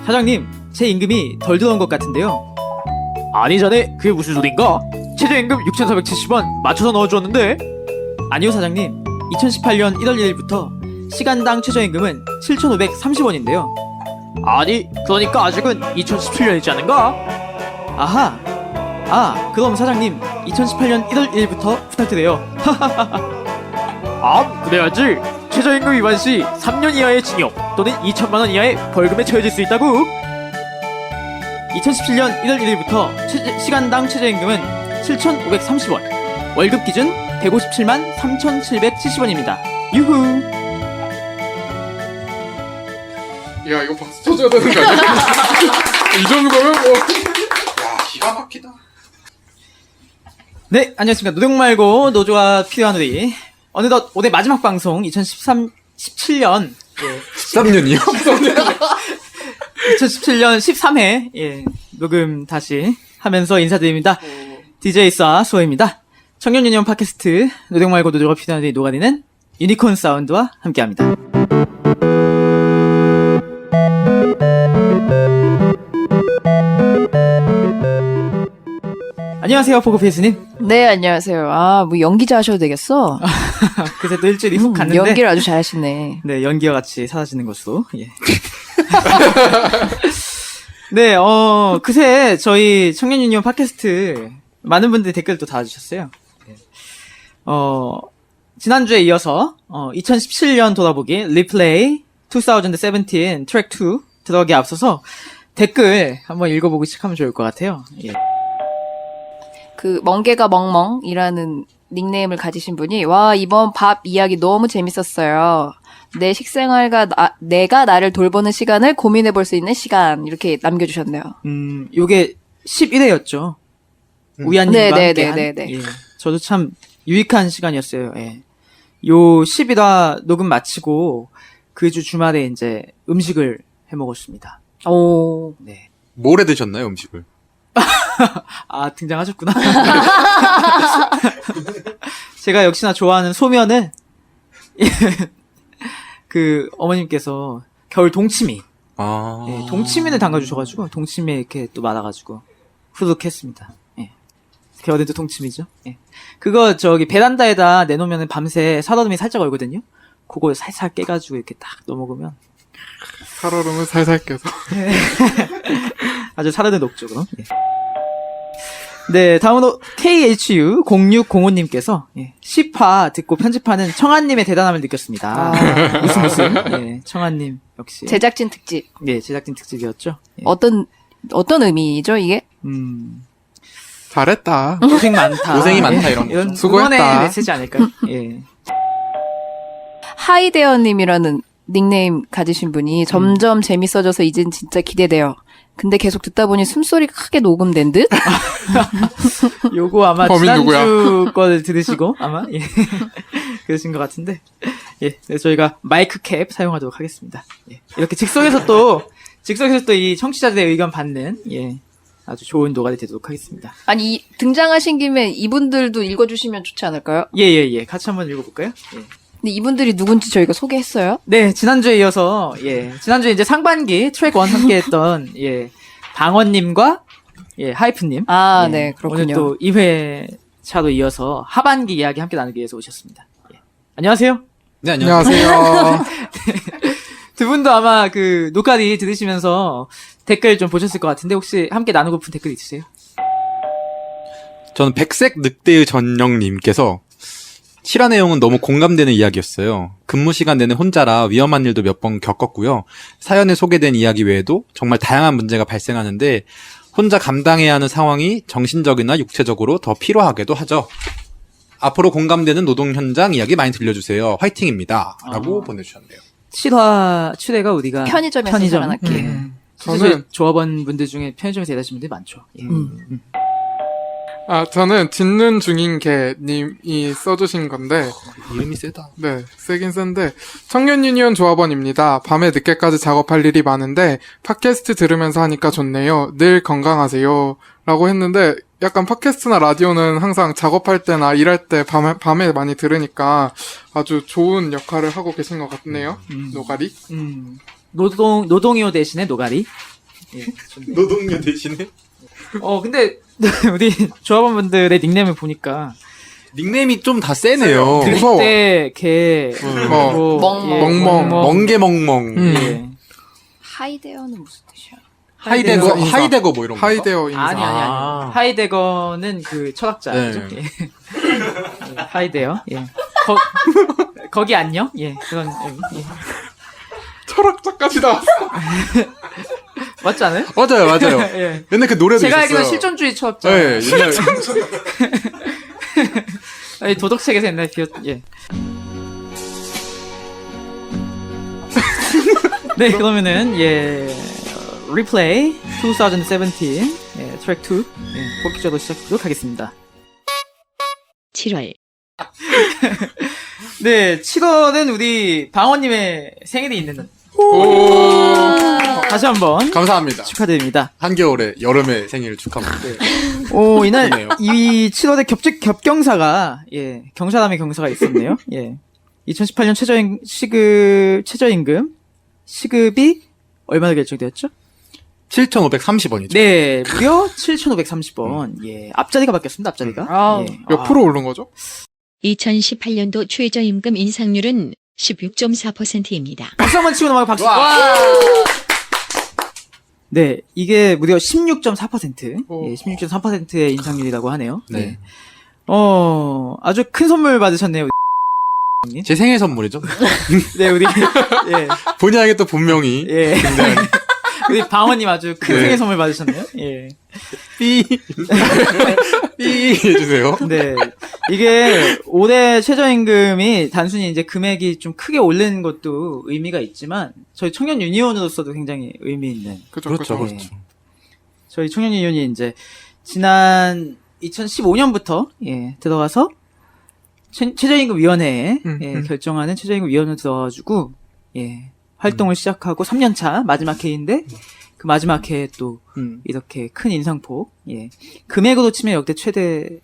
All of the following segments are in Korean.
사장님, 제 임금이 덜 들어온 것 같은데요. 아니 자네 그게 무슨 소린가? 최저임금 6,470원 맞춰서 넣어주었는데. 아니요 사장님, 2018년 1월 1일부터 시간당 최저임금은 7,530원인데요. 아니 그러니까 아직은 2017년이지 않은가? 아하, 그럼 사장님 2018년 1월 1일부터 부탁드려요. 아 그래야지. 최저임금 위반 시 3년 이하의 징역 또는 2천만 원 이하의 벌금에 처해질 수 있다고. 2017년 1월 1일부터 시간당 최저임금은 7,530원, 월급 기준 157만 3,770원입니다. 유후. 야, 이거 박수 쳐줘야 되는 거 아니야? 이 정도면 뭐. 야, 기가 막히다. 네, 안녕하십니까. 노동 말고 노조가 필요한 우리. 어느덧 올해 마지막 방송 2017년 13년이요? 2017년 13회 녹음 다시 하면서 인사드립니다. DJ 쏴 수호입니다. 청년유니온 팟캐스트 노동 말고 노조가 필요한 우리 노가리는 유니콘 사운드와 함께합니다. 안녕하세요, 포고페이스님. 네, 안녕하세요. 뭐 연기자 하셔도 되겠어? 그새 또 일주일이 훅 갔는데. 연기를 아주 잘하시네. 네, 연기와 같이 사라지는 것으로. 예. 네, 그새 저희 청년 유니온 팟캐스트 많은 분들이 댓글도 달아주셨어요. 지난주에 이어서 2017년 돌아보기 리플레이 2017 트랙 2 들어가기 앞서서 댓글 한번 읽어보고 시작하면 좋을 것 같아요. 예. 그 멍게가 멍멍이라는 닉네임을 가지신 분이 이번 밥 이야기 너무 재밌었어요. 내 식생활과 내가 나를 돌보는 시간을 고민해 볼 수 있는 시간 이렇게 남겨주셨네요. 요게 11회였죠. 우연님과 함께한. 네네네네. 예. 저도 참 유익한 시간이었어요. 예. 요 11화 녹음 마치고 그 주 주말에 이제 음식을 해 먹었습니다. 오. 네. 뭘 해 드셨나요, 음식을? 등장하셨구나. 제가 역시나 좋아하는 소면을 그 어머님께서 겨울 동치미, 예, 동치미를 담가주셔가지고 동치미에 이렇게 또 말아가지고 후룩했습니다. 예. 겨울에 또 동치미죠. 예. 그거 베란다에다 내놓으면 밤새 살얼음이 살짝 얼거든요. 그걸 살살 깨가지고 이렇게 딱 넣어 먹으면 살얼음을 살살 껴서. 아주 살얼음 녹죠, 그럼. 예. 네, 다음으로 KHU0605님께서 10화 듣고 편집하는 청아님의 대단함을 느꼈습니다. 무슨 예, 청아님 역시 제작진 특집. 네, 제작진 특집이었죠. 예. 어떤 의미죠, 이게? 잘했다. 고생 많다. 고생이 많다, 이런 거죠. 수고했다. 응원의 메시지 아닐까요? 예. 하이데어님이라는 닉네임 가지신 분이 점점 재밌어져서 이젠 진짜 기대돼요. 근데 계속 듣다 보니 숨소리가 크게 녹음된 듯? 요거 아마 범인 지난주 걸 들으시고 아마 예. 그러신 것 같은데 예, 네, 저희가 마이크 캡 사용하도록 하겠습니다. 예. 이렇게 즉석에서 또 이 청취자들의 의견 받는 아주 좋은 노가리 되도록 하겠습니다. 아니, 등장하신 김에 이분들도 읽어주시면 좋지 않을까요? 예. 같이 한번 읽어볼까요? 예. 근데 이분들이 누군지 저희가 소개했어요? 네, 지난주에 이어서 지난주에 이제 상반기 트랙 1 함께했던 방원님과 하이프님. 네, 그렇군요. 오늘 또 2회차로 이어서 하반기 이야기 함께 나누기 위해서 오셨습니다. 안녕하세요. 네, 안녕하세요. 두 분도 아마 그 녹화리 들으시면서 댓글 좀 보셨을 것 같은데 혹시 함께 나누고 싶은 댓글 있으세요? 저는 백색 늑대의 전령님께서 실화 내용은 너무 공감되는 이야기였어요. 근무 시간 내내 혼자라 위험한 일도 몇 번 겪었고요. 사연에 소개된 이야기 외에도 정말 다양한 문제가 발생하는데 혼자 감당해야 하는 상황이 정신적이나 육체적으로 더 피로하게도 하죠. 앞으로 공감되는 노동 현장 이야기 많이 들려주세요. 화이팅입니다. 라고 보내주셨네요. 7화 추대가 우리가 편의점에서 살아났기. 저는 조합원 분들 중에 편의점에서 일하시는 분들이 많죠. 저는 짓는 중인 개님이 써주신 건데, 이름이 세다. 네, 세긴 센데, 청년 유니온 조합원입니다. 밤에 늦게까지 작업할 일이 많은데, 팟캐스트 들으면서 하니까 좋네요. 늘 건강하세요. 라고 했는데, 약간 팟캐스트나 라디오는 항상 작업할 때나 일할 때 밤에 많이 들으니까 아주 좋은 역할을 하고 계신 것 같네요. 노가리. 노동요 대신에 노가리. 예, 좋네요. 노동요 대신에 근데 우리 조합원분들의 닉네임을 보니까 닉네임이 좀 다 세네요. 무서워. 늑대, 개, 뭐, 멍멍. 멍게멍멍. 예. 하이데어는 무슨 뜻이야? 하이데거 인사. 하이데거 뭐 이런 거. 하이데어 인사. 아니. 하이데거는 그 철학자죠. 네. 예. 예, 하이데어. 예. 거기 안녕? 예. 그런 예. 철학자까지 나왔어. 맞지 않아요? 맞아요. 예. 옛날 그 노래도 제가 있었어요. 알기로는 실존주의 철학자. 네, 옛날 아니, 도덕책에서 옛날 예. 네, 그러면은 리플레이 2017 트랙 2 뽑기적으로 시작하도록 하겠습니다. 7월 네, 7월은 우리 방원님의 생일이 있는 다시 한번 감사합니다. 축하드립니다. 한겨울에 여름에 생일 축하합니다. 이날 그러네요. 이 7월에 겹경사가 경사람의 경사가 있었네요. 2018년 최저임금 시급이 얼마나 결정되었죠? 7,530원이죠. 네, 무려 7,530원. 앞자리가 바뀌었습니다. 앞자리가. 몇 프로 오른 거죠? 2018년도 최저임금 인상률은 16.4%입니다. 박수 한번 치고 넘어가 박수. 네, 이게 무려 16.4%. 오. 16.4%의 인상률이라고 하네요. 네. 아주 큰 선물 받으셨네요. 제 생일 선물이죠. 네, 우리 본의아니게 또 분명히 우리 방원님 아주 큰 네. 생일 선물 받으셨네요. 삐 해주세요. 네. 이게 올해 최저임금이 단순히 이제 금액이 좀 크게 오른 것도 의미가 있지만 저희 청년 유니온으로서도 굉장히 의미 있는. 그렇죠. 저희 청년 유니온이 이제 지난 2015년부터 들어가서 최저임금 위원회에 결정하는 최저임금 위원회 들어가지고 활동을 시작하고 3년차 마지막 해인데 그 마지막 해에 또 이렇게 큰 인상폭 금액으로 치면 역대 최대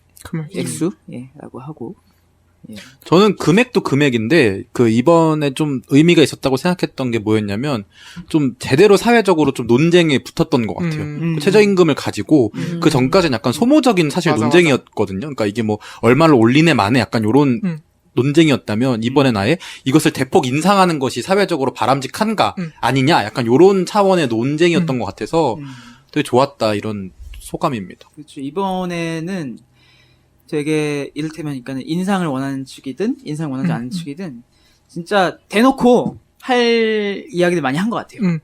액수라고 하고 저는 금액도 금액인데 그 이번에 좀 의미가 있었다고 생각했던 게 뭐였냐면 좀 제대로 사회적으로 좀 논쟁에 붙었던 것 같아요. 그 최저임금을 가지고 그 전까지는 약간 소모적인 사실 맞아. 논쟁이었거든요. 그러니까 이게 뭐 얼마를 올리네 마네 약간 요런 논쟁이었다면 이번엔 아예 이것을 대폭 인상하는 것이 사회적으로 바람직한가 아니냐 약간 요런 차원의 논쟁이었던 것 같아서 되게 좋았다 이런 소감입니다. 그렇죠. 이번에는 되게 이를테면 그러니까 인상을 원하는 측이든 인상을 원하지 않는 측이든 진짜 대놓고 할 이야기들 많이 한 것 같아요.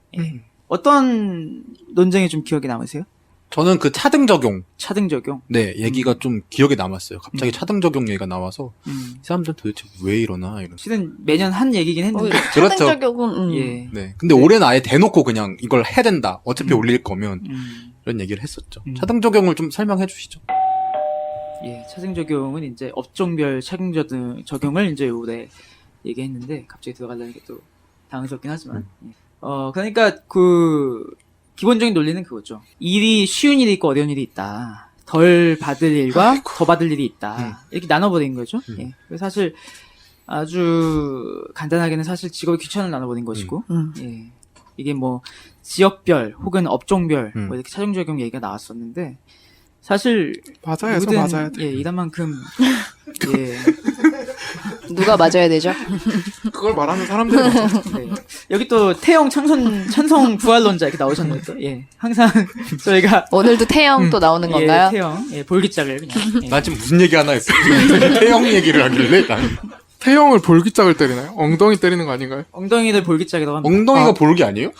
어떤 논쟁이 좀 기억에 남으세요? 저는 그 차등 적용 차등 적용. 네 얘기가 좀 기억에 남았어요. 갑자기 차등 적용 얘기가 나와서 이 사람들은 도대체 왜 이러나 이런. 실은 매년 한 얘기긴 했는데. 그렇죠. 차등적용은 네. 근데 올해는 아예 대놓고 그냥 이걸 해야 된다. 어차피 올릴 거면 이런 얘기를 했었죠. 차등 적용을 좀 설명해 주시죠. 차등 적용은 이제 업종별 차등 적용을 이제 올해 얘기했는데 갑자기 들어가려는 게 또 당황스럽긴 하지만. 그러니까 그 기본적인 논리는 그거죠. 일이 쉬운 일이 있고 어려운 일이 있다. 덜 받을 일과 더 받을 일이 있다. 이렇게 나눠버린 거죠. 그래서 사실 아주 간단하게는 사실 직업의 귀천을 나눠버린 것이고, 이게 뭐 지역별 혹은 업종별 뭐 이렇게 차등 적용 얘기가 나왔었는데 사실 맞아요. 누구든 맞아야 돼. 일한 만큼 누가 맞아야 되죠? 그걸 말하는 사람들이 맞아. 여기 또 태영 찬성 부활론자 이렇게 나오셨네요. 또. 항상 저희가 오늘도 태영 또 나오는 건가요? 태영 볼기짝을 그냥. 난 지금 무슨 얘기 하나 했어. 태영 얘기를 하길래 난. 태형을 볼기짝을 때리나요? 엉덩이 때리는 거 아닌가요? 엉덩이를 볼기짝이라고 합니다. 엉덩이가 볼기 아니에요?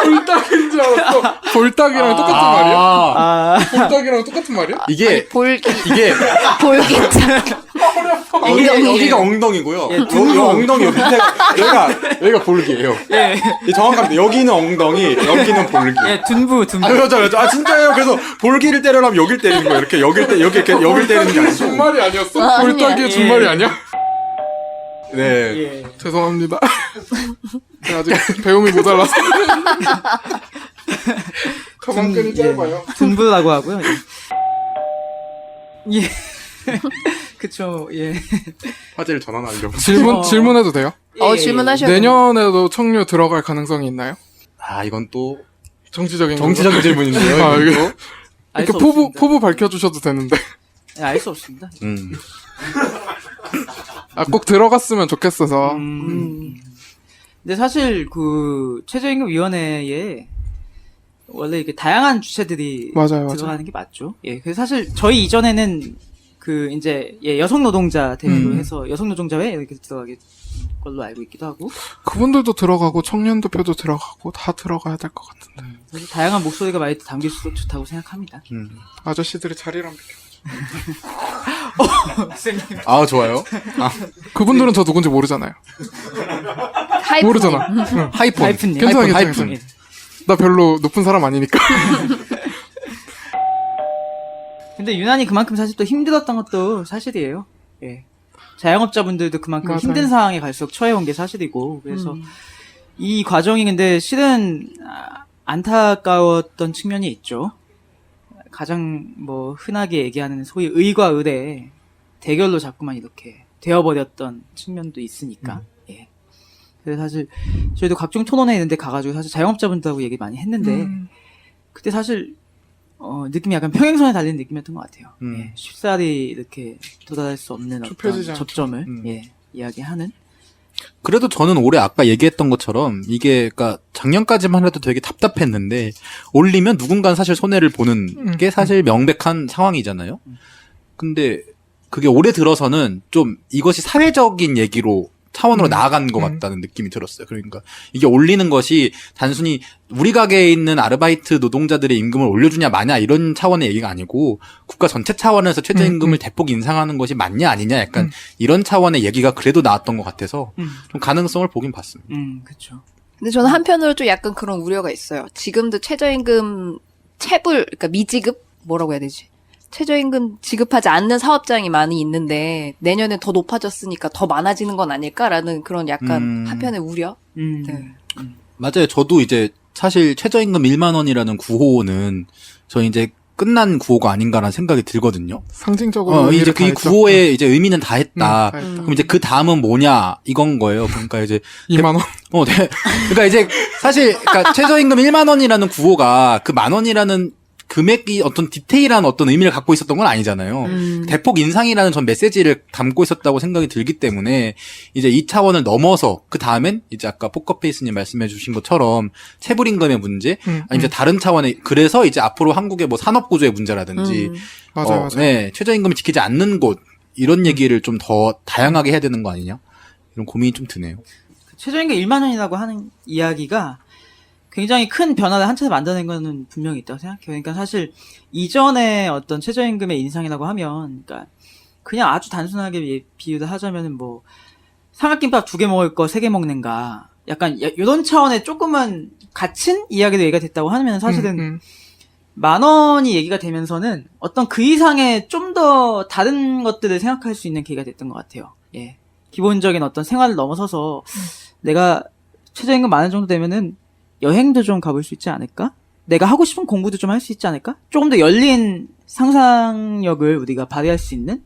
볼딱인 줄 알았어. 볼딱이랑 똑같은 말이야? 볼딱이랑 똑같은 말이야? 이게 볼기 이게 볼기짝 여기가 엉덩이고요. 여기 엉덩이 여기가 볼기예요. 이 정확합니다. 여기는 엉덩이, 여기는 볼기. 둔부. 맞아. 아 진짜예요. 그래서 볼기를 때려면 여길 때리는 거예요. 이렇게 여길 때리는 게 아니고. 준말이 아니었어? 볼딱이의 준말이 아니야? 네. 죄송합니다. 제가 아직 배움이 모자라서. 가방끈이 짧아요. 둔부라고 하고요. 그쵸, 예. 화제를 전환하려고. 질문해도 돼요? 예, 질문하셔야 내년에도 청류 들어갈 가능성이 있나요? 아, 이건 또 정치적인 정치적인 질문인데요. 아, 이건 이게- 또. 알 이렇게 수 포부 없습니다. 포부 밝혀주셔도 되는데. 알 수 없습니다. 아, 꼭 들어갔으면 좋겠어서. 근데 사실 최저임금위원회에 원래 이렇게 다양한 주체들이 맞아요. 들어가는 게 맞죠. 예. 그래서 사실 저희 이전에는 이제 여성 노동자 대표로 해서 여성 노동자회 이렇게 들어가게 걸로 알고 있기도 하고. 그분들도 들어가고 청년 대표도 들어가고 다 들어가야 될 것 같은데. 사실 다양한 목소리가 많이 담길수록 좋다고 생각합니다. 아저씨들이 자리를 안 비켜. 아, 좋아요. 그분들은 저 누군지 모르잖아요. 하이프. 모르잖아. 응. 하이폰. 하이픈님. 괜찮아, 괜찮아, 하이픈. 예. 나 별로 높은 사람 아니니까. 근데 유난히 그만큼 사실 또 힘들었던 것도 사실이에요. 예. 자영업자분들도 그만큼 맞아요. 힘든 상황에 갈수록 처해온 게 사실이고, 그래서 이 과정이 근데 실은 안타까웠던 측면이 있죠. 가장 흔하게 얘기하는 소위 의과 의의 대결로 자꾸만 이렇게 되어버렸던 측면도 있으니까. 예. 그래서 사실 저희도 각종 토론회 있는데 가가지고 사실 자영업자분들하고 얘기 많이 했는데 그때 사실 느낌이 약간 평행선에 달리는 느낌이었던 것 같아요. 예. 쉽사리 이렇게 도달할 수 없는 어떤 좁혀지지 않죠. 접점을 이야기하는. 그래도 저는 올해 아까 얘기했던 것처럼 이게 그러니까 작년까지만 해도 되게 답답했는데 올리면 누군가는 사실 손해를 보는 게 사실 명백한 상황이잖아요. 근데 그게 올해 들어서는 좀 이것이 사회적인 얘기로 차원으로 나아간 것 같다는 느낌이 들었어요. 그러니까 이게 올리는 것이 단순히 우리 가게에 있는 아르바이트 노동자들의 임금을 올려주냐 마냐 이런 차원의 얘기가 아니고 국가 전체 차원에서 최저임금을 대폭 인상하는 것이 맞냐 아니냐 약간 이런 차원의 얘기가 그래도 나왔던 것 같아서 좀 가능성을 보긴 봤습니다. 그쵸. 근데 저는 한편으로 좀 약간 그런 우려가 있어요. 지금도 최저임금 그러니까 미지급? 뭐라고 해야 되지? 최저임금 지급하지 않는 사업장이 많이 있는데 내년에 더 높아졌으니까 더 많아지는 건 아닐까라는 그런 약간 한편의 우려? 네. 맞아요. 저도 이제 사실 최저임금 1만 원이라는 구호는 저 이제 끝난 구호가 아닌가라는 생각이 들거든요. 상징적으로 이제 의미를 그 다했죠. 구호의 이제 의미는 다 했다. 다 했다. 그럼 이제 그 다음은 뭐냐 이건 거예요. 그러니까 이제 2만 원. 네. 그러니까 이제 사실 그러니까 최저임금 1만 원이라는 구호가 그 만 원이라는 금액이 어떤 디테일한 어떤 의미를 갖고 있었던 건 아니잖아요. 대폭 인상이라는 전 메시지를 담고 있었다고 생각이 들기 때문에 이제 이 차원을 넘어서 그 다음엔 이제 아까 포커페이스님 말씀해 주신 것처럼 체불임금의 문제 아니면 이제 다른 차원의 그래서 이제 앞으로 한국의 뭐 산업구조의 문제라든지 맞아요. 네, 최저임금을 지키지 않는 곳 이런 얘기를 좀 더 다양하게 해야 되는 거 아니냐 이런 고민이 좀 드네요. 최저임금 1만 원이라고 하는 이야기가 굉장히 큰 변화를 한 차례 만들어낸 거는 분명히 있다고 생각해요. 그러니까 사실 이전에 어떤 최저임금의 인상이라고 하면, 그러니까 그냥 아주 단순하게 비유를 하자면은 삼각김밥 2개 먹을 거 3개 먹는가, 약간 이런 차원의 조금은 갇힌 이야기도 얘기가 됐다고 하면 사실은 만 원이 얘기가 되면서는 어떤 그 이상의 좀 더 다른 것들을 생각할 수 있는 계기가 됐던 것 같아요. 예, 기본적인 어떤 생활을 넘어서서 내가 최저임금 만 원 정도 되면은 여행도 좀 가볼 수 있지 않을까? 내가 하고 싶은 공부도 좀 할 수 있지 않을까? 조금 더 열린 상상력을 우리가 발휘할 수 있는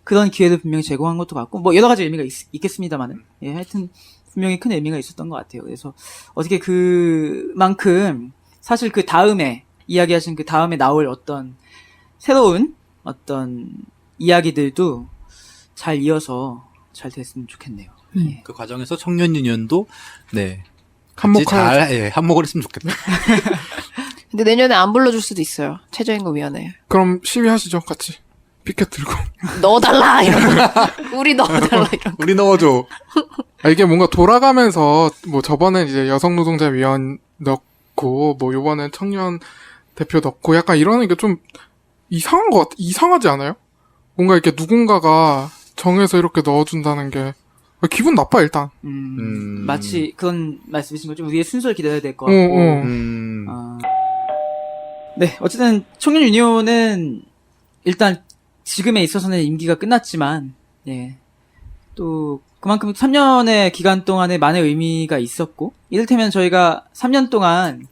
그런 기회를 분명히 제공한 것도 같고, 여러 가지 의미가 있겠습니다만은. 예, 하여튼, 분명히 큰 의미가 있었던 것 같아요. 그래서, 어떻게 그만큼, 사실 그 다음에, 이야기하신 그 다음에 나올 어떤, 새로운 어떤 이야기들도 잘 이어서 잘 됐으면 좋겠네요. 예. 그 과정에서 청년 유니언도 네. 한몫하야죠. 한몫을 했으면 좋겠다. 근데 내년에 안 불러줄 수도 있어요. 최저임금위원회. 그럼 시위하시죠, 같이. 피켓 들고. 넣어달라! 이런 거. 우리 넣어달라! 이런 거. 우리 넣어줘. 이게 뭔가 돌아가면서, 저번엔 이제 여성노동자위원 넣고, 요번엔 청년 대표 넣고, 약간 이러는 게 좀 이상한 것 같아. 이상하지 않아요? 뭔가 이렇게 누군가가 정해서 이렇게 넣어준다는 게, 기분 나빠, 일단. 마치 그런 말씀이신 거죠. 우리의 순서를 기다려야 될 것 같고. 네, 어쨌든 청년 유니온은 일단 지금에 있어서는 임기가 끝났지만, 예, 또 그만큼 3년의 기간 동안에 많은 의미가 있었고, 이를테면 저희가 3년 동안,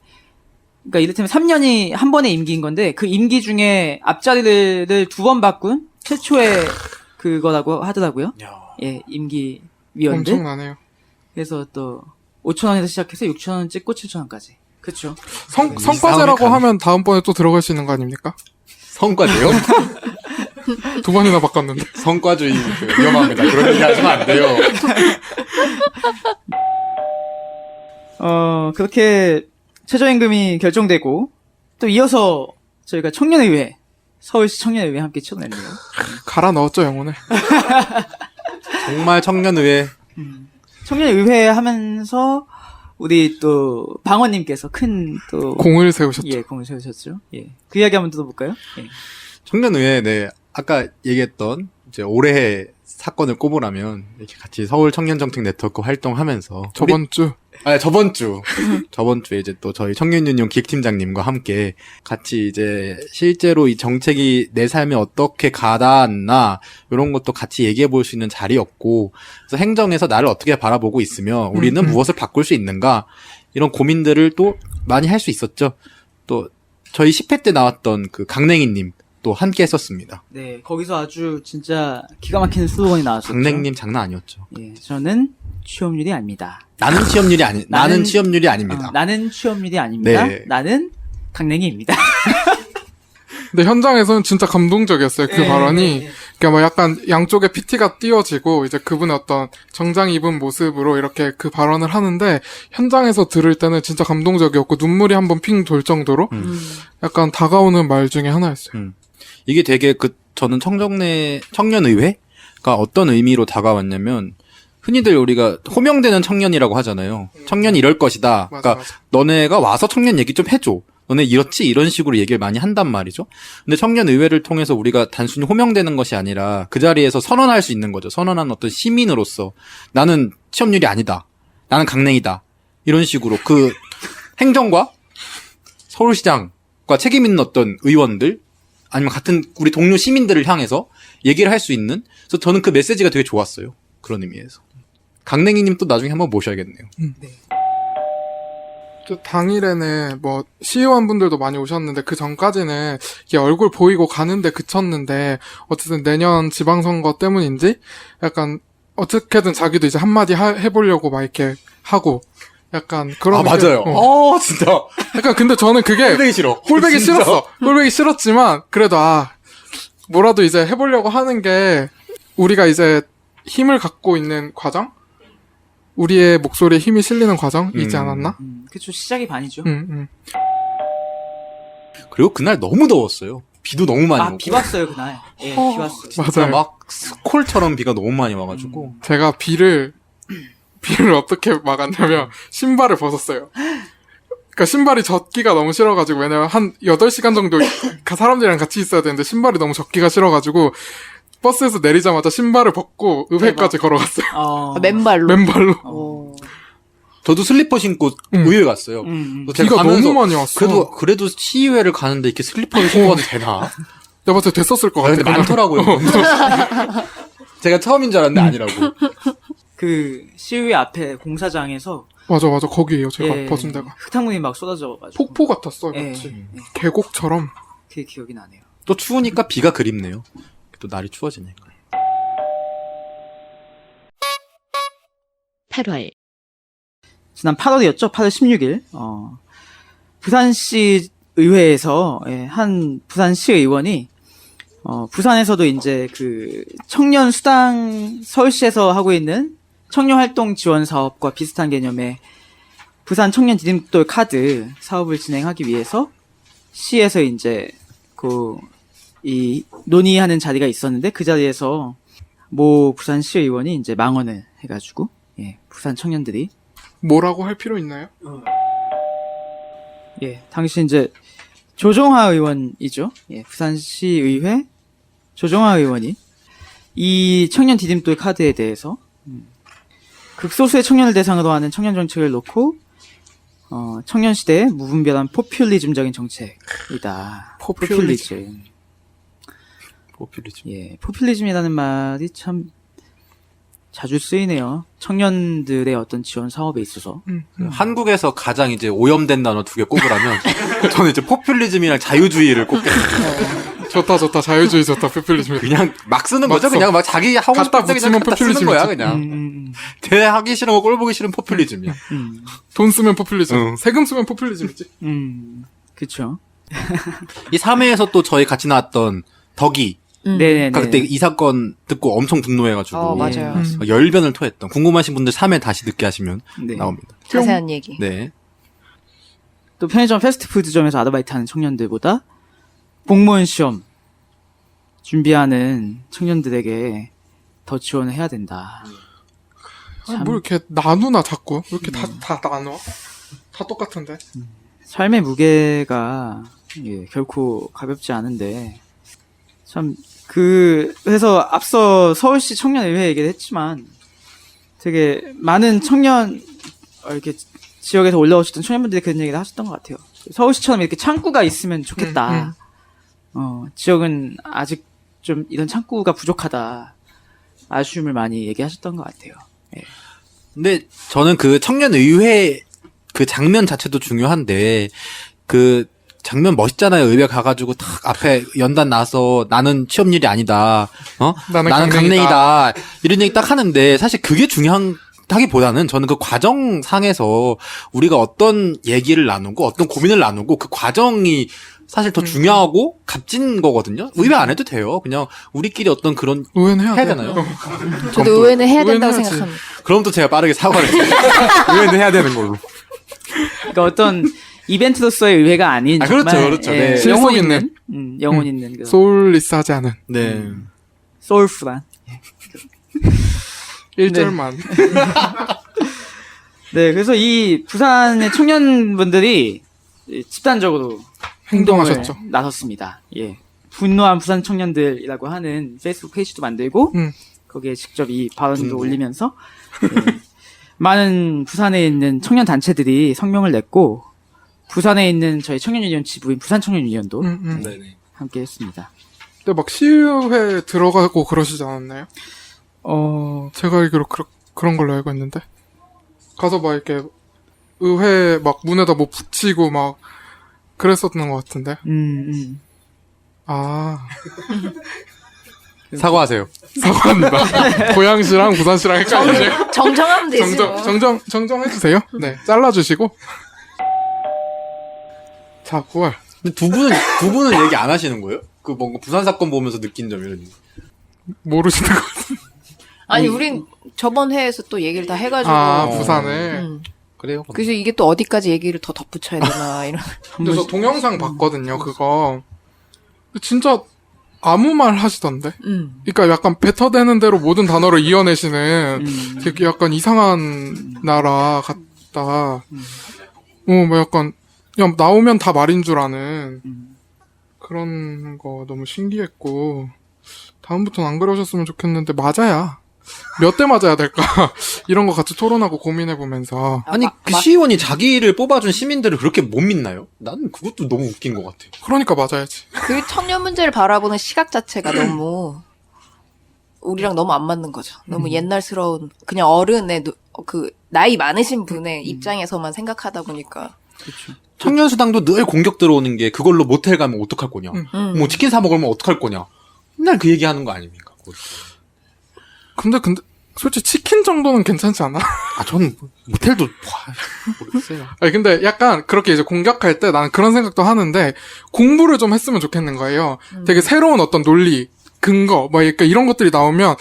그러니까 이를테면 3년이 한 번의 임기인 건데, 그 임기 중에 앞자리를 2번 바꾼 최초의 그거라고 하더라고요. 예, 임기 위원들. 엄청나네요. 그래서 또 5,000원에서 시작해서 6,000원 찍고 7,000원까지. 그쵸. 성과제라고 이상하네. 하면 다음번에 또 들어갈 수 있는 거 아닙니까? 성과제요? 2번이나 바꿨는데. 성과주의 위험합니다. 그런 얘기 하시면 안 돼요. 그렇게 최저임금이 결정되고, 또 이어서 저희가 청년의회, 서울시 청년의회 함께 치러냈네요. 갈아 넣었죠, 영혼을. 정말 청년의회. 청년의회 하면서, 우리 또, 방원님께서 큰 또, 공을 세우셨죠. 예, 공을 세우셨죠. 예. 그 이야기 한번 들어볼까요? 예. 청년의회, 네. 아까 얘기했던 이제 올해 사건을 꼽으라면 이렇게 같이 서울 청년정책 네트워크 활동하면서 저번 주. 저번 주에 이제 또 저희 청년유니온 기획팀장님과 함께 같이 이제 실제로 이 정책이 내 삶에 어떻게 가닿았나 이런 것도 같이 얘기해 볼 수 있는 자리였고, 그래서 행정에서 나를 어떻게 바라보고 있으며 우리는 무엇을 바꿀 수 있는가 이런 고민들을 또 많이 할 수 있었죠. 또 저희 10회 때 나왔던 그 강냉이님 또 함께 했었습니다. 네, 거기서 아주 진짜 기가 막히는 슬로건이 나왔었죠. 강냉님 장난 아니었죠. 예, 저는 취업률이 아닙니다. 나는 취업률이 아닙니다. 나는 취업률이 아닙니다. 네. 나는 강냉이입니다. 근데 현장에서는 진짜 감동적이었어요. 그 예, 발언이. 예, 예. 그러니까 뭐 약간 양쪽에 PT가 띄워지고 이제 그분의 어떤 정장 입은 모습으로 이렇게 그 발언을 하는데 현장에서 들을 때는 진짜 감동적이었고 눈물이 한번 핑 돌 정도로 약간 다가오는 말 중에 하나였어요. 이게 되게 저는 청년의회가 어떤 의미로 다가왔냐면, 흔히들 우리가 호명되는 청년이라고 하잖아요. 청년이 이럴 것이다. 그러니까 맞아. 너네가 와서 청년 얘기 좀 해줘. 너네 이렇지 이런 식으로 얘기를 많이 한단 말이죠. 근데 청년의회를 통해서 우리가 단순히 호명되는 것이 아니라 그 자리에서 선언할 수 있는 거죠. 선언한 어떤 시민으로서 나는 취업률이 아니다. 나는 강냉이다. 이런 식으로 그 행정과 서울시장과 책임 있는 어떤 의원들 아니면 같은 우리 동료 시민들을 향해서 얘기를 할 수 있는, 그래서 저는 그 메시지가 되게 좋았어요. 그런 의미에서. 강냉이님 또 나중에 한번 모셔야겠네요. 또 당일에는 뭐 시의원 분들도 많이 오셨는데 그 전까지는 이게 얼굴 보이고 가는데 그쳤는데 어쨌든 내년 지방선거 때문인지 약간 어떻게든 자기도 이제 한마디 해보려고 막 이렇게 하고 약간 그런 맞아요. 진짜. 약간 근데 저는 그게 홀배기 싫어. 홀배기 진짜. 싫었어. 홀배기 싫었지만 그래도 뭐라도 이제 해보려고 하는 게 우리가 이제 힘을 갖고 있는 과정? 우리의 목소리에 힘이 실리는 과정이지 않았나? 그쵸, 시작이 반이죠. 그리고 그날 너무 더웠어요. 비도 너무 많이 오고. 비 왔어요, 그날. 예, 비 왔어요. 진짜 맞아요. 막 스콜처럼 비가 너무 많이 와가지고. 제가 비를 어떻게 막았냐면 신발을 벗었어요. 그러니까 신발이 젖기가 너무 싫어가지고 왜냐면 한 8시간 정도 사람들이랑 같이 있어야 되는데 신발이 너무 젖기가 싫어가지고 버스에서 내리자마자 신발을 벗고 의회까지 걸어갔어요. 맨발로. 맨발로. 저도 슬리퍼 신고 의회 갔어요. 그래서 제가 비가 가면서 너무 많이 왔어. 그래도 시의회를 가는데 이렇게 슬리퍼를 신고 가도 되나? 내가 봤을 때 됐었을 것 아, 같아. 근데 많더라고요. 제가 처음인 줄 알았는데 아니라고. 그 시의회 앞에 공사장에서 맞아. 거기에요. 제가 예, 벗은 데가. 흙탕물이 막 쏟아져가지고 폭포 같았어. 예, 마치. 예. 계곡처럼. 그게 기억이 나네요. 또 추우니까 비가 그립네요. 또 날이 추워지니까. 8월 지난 8월이었죠. 8월 16일. 부산시 의회에서 한 부산시 의원이 부산에서도 이제 그 청년 수당 서울시에서 하고 있는 청년 활동 지원 사업과 비슷한 개념의 부산 청년 디딤돌 카드 사업을 진행하기 위해서 시에서 이제 이 논의하는 자리가 있었는데 그 자리에서 모 부산시 의원이 이제 망언을 해가지고 부산 청년들이 뭐라고 할 필요 있나요? 당시 이제 조정화 의원이죠. 부산시 의회 조정화 의원이 이 청년 디딤돌 카드에 대해서 극소수의 청년을 대상으로 하는 청년 정책을 놓고 청년 시대의 무분별한 포퓰리즘적인 정책이다. 포퓰리즘. 포퓰리즘이라는 말이 참 자주 쓰이네요. 청년들의 어떤 지원 사업에 있어서. 한국에서 가장 이제 오염된 단어 2개 꼽으라면 저는 이제 포퓰리즘이랑 자유주의를 꼽겠습니다. 좋다. 자유주의 좋다. 포퓰리즘. 그냥 막 쓰는 막 거죠. 써. 그냥 막 자기 하고 갖다 싶은 붙이면 갖다 쓰는 거야 포퓰리즘이지. 그냥. 대하기 싫은 거 꼴 보기 싫은 포퓰리즘이야. 돈 쓰면 포퓰리즘. 응. 세금 쓰면 포퓰리즘이지. 그쵸. 이 3회에서 또 저희 같이 나왔던 덕이 네네네. 그때 이 사건 듣고 엄청 분노해가지고 맞아요. 열변을 토했던 궁금하신 분들 3회 다시 듣게 하시면 네. 나옵니다. 자세한 얘기. 네. 또 편의점 패스트푸드점에서 아르바이트하는 청년들보다 공무원 시험 준비하는 청년들에게 더 지원을 해야 된다. 아니, 뭐 이렇게 나누나 자꾸. 왜 이렇게 다 나눠? 다 똑같은데. 삶의 무게가 결코 가볍지 않은데 참 그래서 앞서 서울시 청년의회 얘기를 했지만 되게 많은 청년 이렇게 지역에서 올라오셨던 청년분들이 그런 얘기를 하셨던 것 같아요. 서울시처럼 이렇게 창구가 있으면 좋겠다. 지역은 아직 좀 이런 창구가 부족하다. 아쉬움을 많이 얘기하셨던 것 같아요. 근데 저는 그 청년의회 그 장면 자체도 중요한데 그 장면 멋있잖아요. 의회 가가지고 탁 앞에 연단 나서 나는 취업률이 아니다. 나는 강냉이다. 이런 얘기 딱 하는데 사실 그게 중요하기보다는 저는 그 과정상에서 우리가 어떤 얘기를 나누고 어떤 고민을 나누고 그 과정이 사실 더 중요하고 값진 거거든요. 의회 안 해도 돼요. 그냥 우리끼리 어떤 그런 의회는 해야 해야 돼. 되나요? 저도 의회는 해야 된다고 의회는 해야지. 생각합니다. 그럼 또 제가 빠르게 사과를 해요. 의회는 해야 되는 걸로. 그러니까 어떤 이벤트로서의 의회가 아닌 아, 그렇죠, 정말 그렇죠. 예, 네. 영혼 실속 있는 영혼 있는 그 소울리스하지 않은. 네. 소울풀한 1절만. 네, 그래서 이 부산의 청년분들이 집단적으로 행동하셨죠. 행동을 나섰습니다. 예. 분노한 부산 청년들이라고 하는 페이스북 페이지도 만들고, 거기에 직접 이 발언도 분노. 올리면서, 예. 많은 부산에 있는 청년 단체들이 성명을 냈고, 부산에 있는 저희 청년유니언 지부인 부산청년유니언도 네네. 함께 했습니다. 근데 막 시의회 들어가고 그러시지 않았나요? 제가 알기로 그런 걸로 알고 있는데. 가서 막 이렇게 의회 막 문에다 뭐 붙이고 막 그랬었던 것 같은데. 아, 사과하세요. 사과합니다. 고양시랑 부산시랑 헷갈리네요. 정정하면 되지. 뭐. 정정해주세요. 네, 잘라주시고. 자, 9월. 근데 두 분은 얘기 안 하시는 거예요? 그 뭔가 부산 사건 보면서 느낀 점 이런. 모르시는 것 같아요. 아니, 우린 저번 회에서 또 얘기를 다 해가지고. 아, 부산에. 그래요? 그래서 이게 또 어디까지 얘기를 더 덧붙여야 되나, 이런. 근데 저 동영상 봤거든요, 그거. 진짜 아무 말 하시던데? 그러니까 약간 뱉어대는 대로 모든 단어를 이어내시는 되게 약간 이상한 나라 같다. 뭐 약간, 그냥 나오면 다 말인 줄 아는 그런 거 너무 신기했고, 다음부터는 안 그러셨으면 좋겠는데, 맞아야. 몇 대 맞아야 될까? 이런 거 같이 토론하고 고민해보면서. 아니 그 시의원이 자기를 뽑아준 시민들을 그렇게 못 믿나요? 나는 그것도 너무 웃긴 것 같아. 그러니까 맞아야지. 그 청년 문제를 바라보는 시각 자체가 너무 우리랑 너무 안 맞는 거죠. 너무 옛날스러운 그냥 어른의 그 나이 많으신 분의 입장에서만 생각하다 보니까. 청년수당도 늘 공격 들어오는 게 그걸로 모텔 가면 어떡할 거냐. 뭐 치킨 사 먹으면 어떡할 거냐. 맨날 그 얘기하는 거 아닙니까? 근데 솔직히 치킨 정도는 괜찮지 않아? 아 저는 모텔도 모르겠어요. 아니 근데 약간 그렇게 이제 공격할 때 나는 그런 생각도 하는데 공부를 좀 했으면 좋겠는 거예요. 되게 새로운 어떤 논리, 근거, 막 약간 이런 것들이 나오면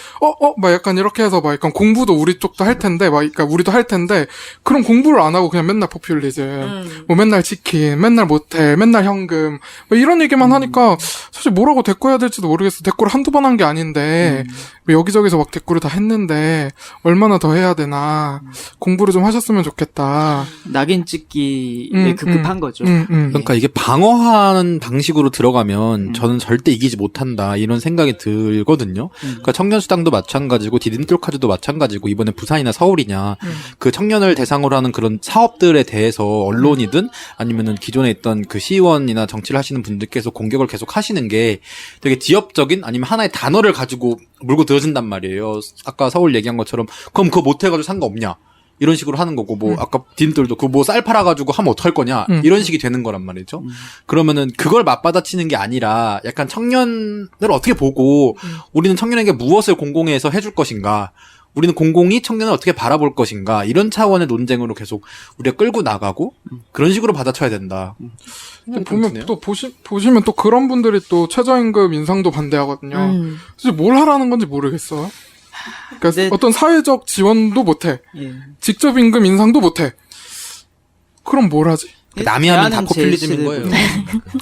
막 약간 이렇게 해서 막 약간 공부도 우리 쪽도 할 텐데, 막 그러니까 우리도 할 텐데 그런 공부를 안 하고 그냥 맨날 포퓰리즘, 뭐 맨날 치킨, 맨날 모텔, 맨날 현금, 뭐 이런 얘기만 하니까 사실 뭐라고 대꾸해야 될지도 모르겠어. 대꾸를 한두 번 한 게 아닌데 뭐 여기저기서 막 대꾸를 다 했는데 얼마나 더 해야 되나. 공부를 좀 하셨으면 좋겠다. 낙인 찍기에 급급한 거죠. 그러니까 이게 방어하는 방식으로 들어가면 저는 절대 이기지 못한다 이런 생각이 들거든요. 그러니까 청년수당도 마찬가지고 디딤돌카드도 마찬가지고 이번에 부산이나 서울이냐 그 청년을 대상으로 하는 그런 사업들에 대해서 언론이든 아니면은 기존에 있던 그 시의원이나 정치를 하시는 분들께서 공격을 계속 하시는 게 되게 지엽적인 아니면 하나의 단어를 가지고 물고 들어진단 말이에요. 아까 서울 얘기한 것처럼 그럼 그거 못해가지고 상관없냐? 이런 식으로 하는 거고, 뭐, 아까 딘들도 그 뭐 쌀 팔아가지고 하면 어떡할 거냐, 이런 식이 되는 거란 말이죠. 그러면은 그걸 맞받아치는 게 아니라 약간 청년을 어떻게 보고, 우리는 청년에게 무엇을 공공에서 해줄 것인가, 우리는 공공이 청년을 어떻게 바라볼 것인가, 이런 차원의 논쟁으로 계속 우리가 끌고 나가고, 그런 식으로 받아쳐야 된다. 보면 또 보시면 또 그런 분들이 또 최저임금 인상도 반대하거든요. 사실 뭘 하라는 건지 모르겠어요. 그러니까 근데- 어떤 사회적 지원도 못해. 예. 직접 임금 인상도 못해. 그럼 뭘 하지? 남이 하면 다 제안은 포퓰리즘인 제시를 거예요.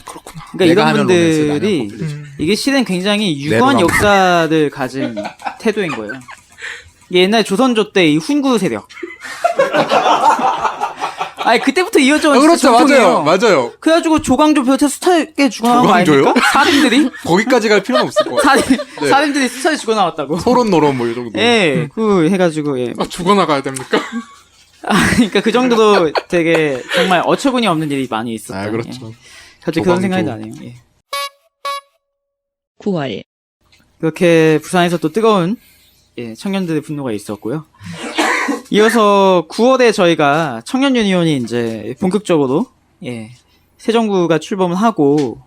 그렇구나. 그러니까 내가 이런 하면 로맨스, 나는 분들이 포퓰리즘. 이게 실은 굉장히 내로라. 유구한 역사를 가진 태도인 거예요. 이게 옛날 조선조 때 이 훈구 세력. 아니 그때부터 이어져 온 그렇죠, 전통이에요. 맞아요. 그래가지고 조광조 비롯해 스타에게 죽어나온 거 조광조요? 아닙니까? 사림들이 거기까지 갈 필요는 없을 것 같아요. 사림들이 스타에 죽어나왔다고. 소론 노론 뭐 이 정도. 예, 그 해가지고 예. 아, 죽어나가야 됩니까? 그러니까 그 정도로 되게 정말 어처구니 없는 일이 많이 있었다. 아, 그렇죠. 예. 갑자기 그런 조광조. 생각이 나네요. 예. 9월 그렇게 부산에서 또 뜨거운 예, 청년들의 분노가 있었고요. 이어서 9월에 저희가 청년 유니온이 이제 본격적으로 예, 새 정부가 출범을 하고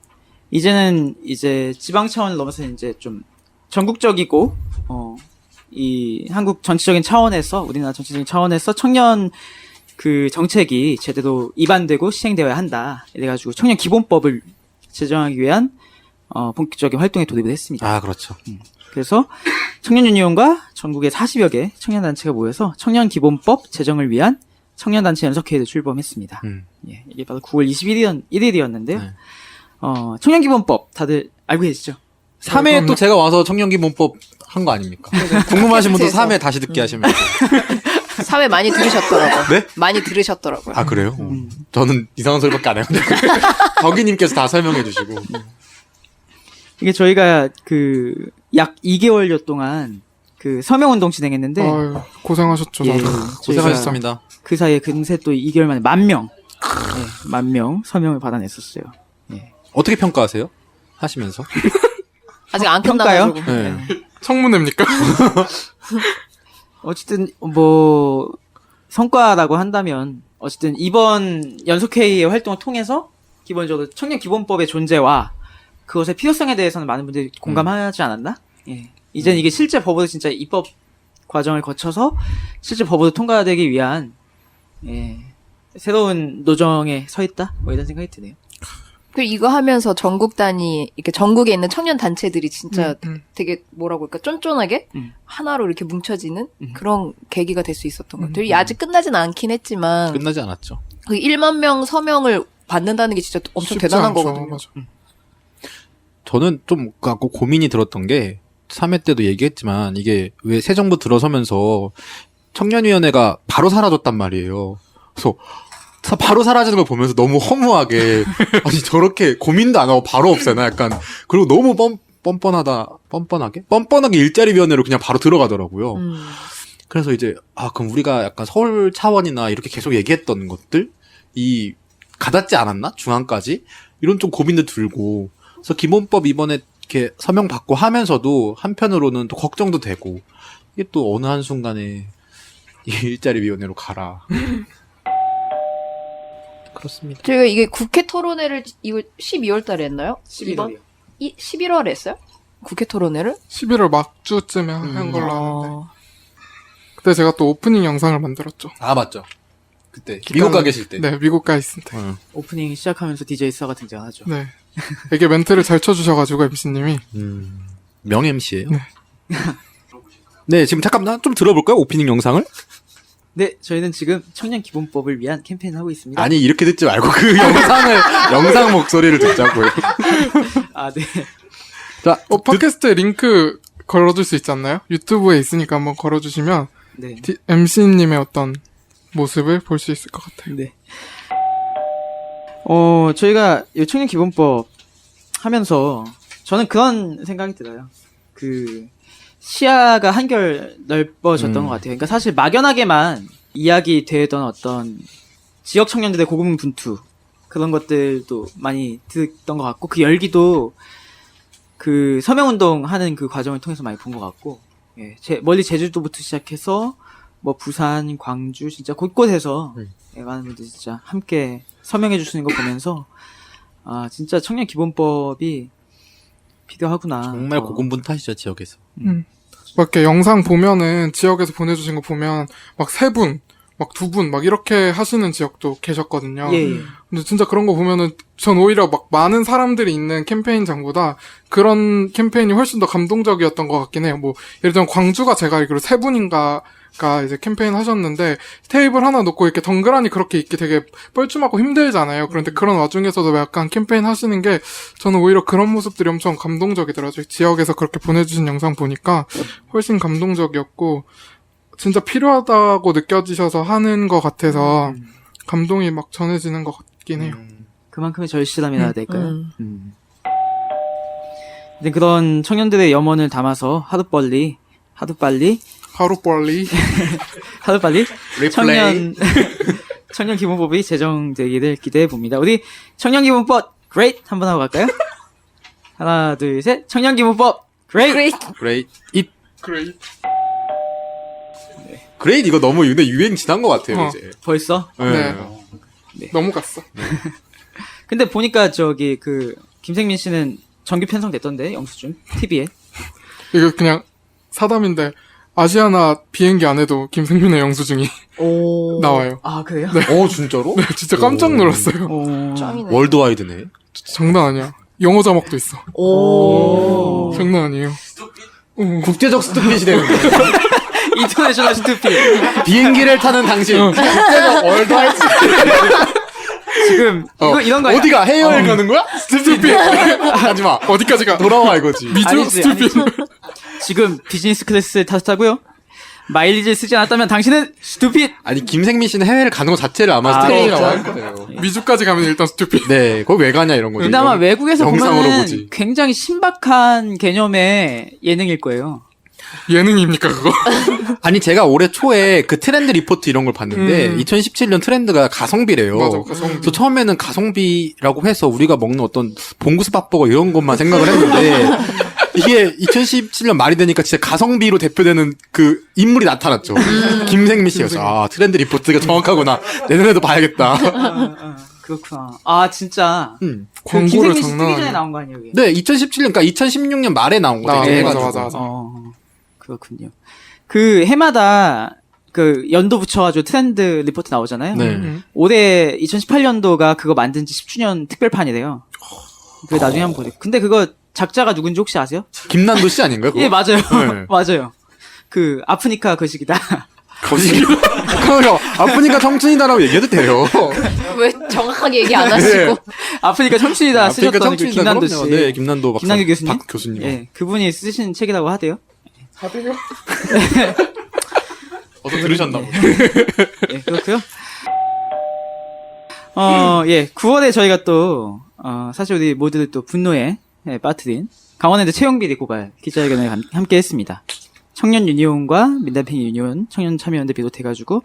이제는 이제 지방 차원을 넘어서 이제 좀 전국적이고 이 한국 전체적인 차원에서 우리나라 전체적인 차원에서 청년 그 정책이 제대로 입안되고 시행되어야 한다. 이래가지고 청년 기본법을 제정하기 위한 본격적인 활동에 돌입을 했습니다. 아, 그렇죠. 그래서 청년 유니온과 전국의 40여 개 청년 단체가 모여서 청년 기본법 제정을 위한 청년 단체 연석회의를 출범했습니다. 예, 이게 바로 9월 21일이었는데요. 네. 청년 기본법 다들 알고 계시죠? 3회 또 제가 와서 청년기본법 한 거 아닙니까? 궁금하신 분도 팟캐스트에서. 3회 다시 듣게 하시면 돼요. 사회 많이 들으셨더라고요. 네? 많이 들으셨더라고요. 아, 그래요? 저는 이상한 소리밖에 안 해요. 덕이님께서 다 설명해 주시고. 이게 저희가 그 약 2개월여 동안 그 서명운동 진행했는데 아유, 고생하셨죠, 예, 다들. 고생하셨습니다. 그 사이에 금세 또 2개월 만에 10,000명 예, 10,000명 서명을 받아냈었어요. 어떻게 평가하세요? 하시면서? 아직 안 평가요? 끝나가지고. 네. 청문회입니까? 어쨌든 뭐 성과라고 한다면 어쨌든 이번 연석회의의 활동을 통해서 기본적으로 청년 기본법의 존재와 그것의 필요성에 대해서는 많은 분들이 공감하지 않았나? 예. 이제는 이게 실제 법으로 진짜 입법 과정을 거쳐서 실제 법으로 통과되기 위한 예. 새로운 노정에 서 있다? 뭐 이런 생각이 드네요. 그리고 이거 하면서 전국 단위, 이렇게 전국에 있는 청년 단체들이 진짜 음. 되게 뭐라고 할까, 쫀쫀하게 하나로 이렇게 뭉쳐지는 그런 계기가 될 수 있었던 것 같아요. 아직 끝나진 않긴 했지만, 끝나지 않았죠. 그 1만 명 서명을 받는다는 게 진짜 엄청 쉽지 대단한 않죠. 거거든요. 맞아. 저는 좀 갖고 고민이 들었던 게 3회 때도 얘기했지만 이게 왜 새 정부 들어서면서 청년위원회가 바로 사라졌단 말이에요. 그래서 바로 사라지는 걸 보면서 너무 허무하게 아니 저렇게 고민도 안 하고 바로 없애나 약간 그리고 너무 뻔뻔하게 일자리위원회로 그냥 바로 들어가더라고요. 그래서 이제 그럼 우리가 약간 서울 차원이나 이렇게 계속 얘기했던 것들 이 가닿지 않았나 중앙까지 이런 좀 고민도 들고 그래서 기본법 이번에 이렇게 서명 받고 하면서도 한편으로는 또 걱정도 되고 이게 또 어느 한 순간에 이 일자리위원회로 가라. 그렇습니다. 저희가 이게 국회 토론회를 이거 12월 달에 했나요? 11월이요. 11월에 했어요? 국회 토론회를? 11월 막주쯤에 한 걸로 아는데. 어... 그때 제가 또 오프닝 영상을 만들었죠. 아 맞죠. 그때 미국 가 계실 때. 네, 미국 가 있을 때. 오프닝 시작하면서 DJ 스타가 등장하죠. 네. 되게 멘트를 잘 쳐주셔가지고 MC님이. 명 MC예요. 네. 네, 지금 잠깐만 좀 들어볼까요? 오프닝 영상을? 네, 저희는 지금 청년 기본법을 위한 캠페인을 하고 있습니다. 아니 이렇게 듣지 말고 그 영상 목소리를 듣자고요. 아, 네. 자, 팟캐스트 링크 걸어줄 수 있지 않나요? 유튜브에 있으니까 한번 걸어주시면 네. MC님의 어떤 모습을 볼 수 있을 것 같아요. 네. 저희가 이 청년 기본법 하면서 저는 그런 생각이 들어요. 그 시야가 한결 넓어졌던 것 같아요. 그러니까 사실 막연하게만 이야기 되던 어떤 지역 청년들의 고군분투 그런 것들도 많이 듣던 것 같고 그 열기도 그 서명운동 하는 그 과정을 통해서 많이 본 것 같고 예, 멀리 제주도부터 시작해서 뭐 부산, 광주 진짜 곳곳에서 음. 예, 많은 분들이 진짜 함께 서명해 주시는 거 보면서 아 진짜 청년 기본법이 필요하구나. 정말 고군분투하시죠, 지역에서. 막 이렇게 영상 보면은 지역에서 보내주신 거 보면 막 3분, 막 2분, 막 이렇게 하시는 지역도 계셨거든요. 예, 예. 근데 진짜 그런 거 보면은 전 오히려 막 많은 사람들이 있는 캠페인장보다 그런 캠페인이 훨씬 더 감동적이었던 것 같긴 해요. 뭐 예를 들면 광주가 제가 알기로 3분인가가 이제 캠페인 하셨는데 테이블 하나 놓고 이렇게 덩그러니 그렇게 있기 되게 뻘쭘하고 힘들잖아요. 그런데 그런 와중에서도 약간 캠페인 하시는 게 저는 오히려 그런 모습들이 엄청 감동적이더라고요. 지역에서 그렇게 보내주신 영상 보니까 훨씬 감동적이었고 진짜 필요하다고 느껴지셔서 하는 것 같아서 감동이 막 전해지는 것 같긴 해요. 그만큼의 절실함이라 해야 될까요? 음. 근데 그런 청년들의 염원을 담아서 하루빨리 하루빨리 청년 청년 기본법이 제정되기를 기대해 봅니다. 우리 청년 기본법 great 한번 하고 갈까요? 하나 둘 셋 청년 기본법 great. 그레이트. 잇. 그레이. 그레이트 이거 너무 근데 유행 지난 것 같아요, 어. 이제. 벌써? 네. 네. 넘어갔어. 근데 보니까 저기 그 김생민 씨는 정규 편성됐던데 영수증 TV에. 이거 그냥 사담인데 아시아나 비행기 안에도 김승민의 영수증이 나와요. 아 그래요? 진짜로? 네, 진짜 깜짝 놀랐어요. 오. 짱이네. 월드와이드네. 장난 아니야. 영어 자막도 있어. 오. 장난 아니에요. 국제적 스투핏이 되는 거예요. 인터내셔널 스투피. 비행기를 타는 당신. 국제적 월드와이드. 지금 이런 거 아니야? 어디가 해외여행 가는 거야? 스투핏. 하지 마. 어디까지 가? 돌아와 이거지. 미주 아니지, 스투핏. 지금 비즈니스 클래스를 탔다고요? 마일리지를 쓰지 않았다면 당신은 스투핏. 아니 김생민 씨는 해외를 가는 것 자체를 아마 아, 스트레이라고 할 그렇죠. 거예요. 미주까지 가면 일단 스투핏. 네, 거기 왜 가냐 이런 거죠. 근데 아마 이건 외국에서 영상으로 보면은 보지. 굉장히 신박한 개념의 예능일 거예요. 예능입니까 그거? 아니 제가 올해 초에 그 트렌드 리포트 이런 걸 봤는데 2017년 트렌드가 가성비래요. 맞아, 가성비. 그래서 처음에는 가성비라고 해서 우리가 먹는 어떤 봉구수 밥버거 이런 것만 생각을 했는데 이게 2017년 말이 되니까 진짜 가성비로 대표되는 그 인물이 나타났죠. 김생민 씨였어. 아 트렌드 리포트가 정확하구나. 내년에도 봐야겠다. 그렇구나. 아 진짜. 광고를 김생민 씨 장난 뜨기 전에 아니야. 나온 거 아니에요? 이게? 네, 2017년 그러니까 2016년 말에 나온 거죠. 아, 이제 맞아, 해가지고. 맞아. 그렇군요. 그 해마다 그 연도 붙여가지고 트렌드 리포트 나오잖아요. 네. 올해 2018년도가 그거 만든 지 10주년 특별판이래요. 그 나중에 한번 보세요. 근데 그거 작자가 누군지 혹시 아세요? 김난도 씨 아닌가요? 그거? 예, 맞아요. 네. 맞아요. 그 아프니까 거식이다. 거시기. 그럼 아프니까 청춘이다라고 얘기해도 돼요. 왜 정확하게 얘기 안 하시고. 아프니까 청춘이다 아프니까 쓰셨던 그 청춘이다. 김난도 씨. 그럼요. 네, 김난도 박사. 김난도 교수님. 박 교수님. 예, 그분이 쓰신 책이라고 하대요. 다들요? 어서 들으셨나 보다. 예, 그렇고요. 예, 9월에 저희가 또 사실 우리 모두들 또 분노에 빠뜨린 강원랜드 채용비리 고발 기자회견을 함께 했습니다. 청년 유니온과 민단팽이 유니온, 청년 참여연대 비롯해가지고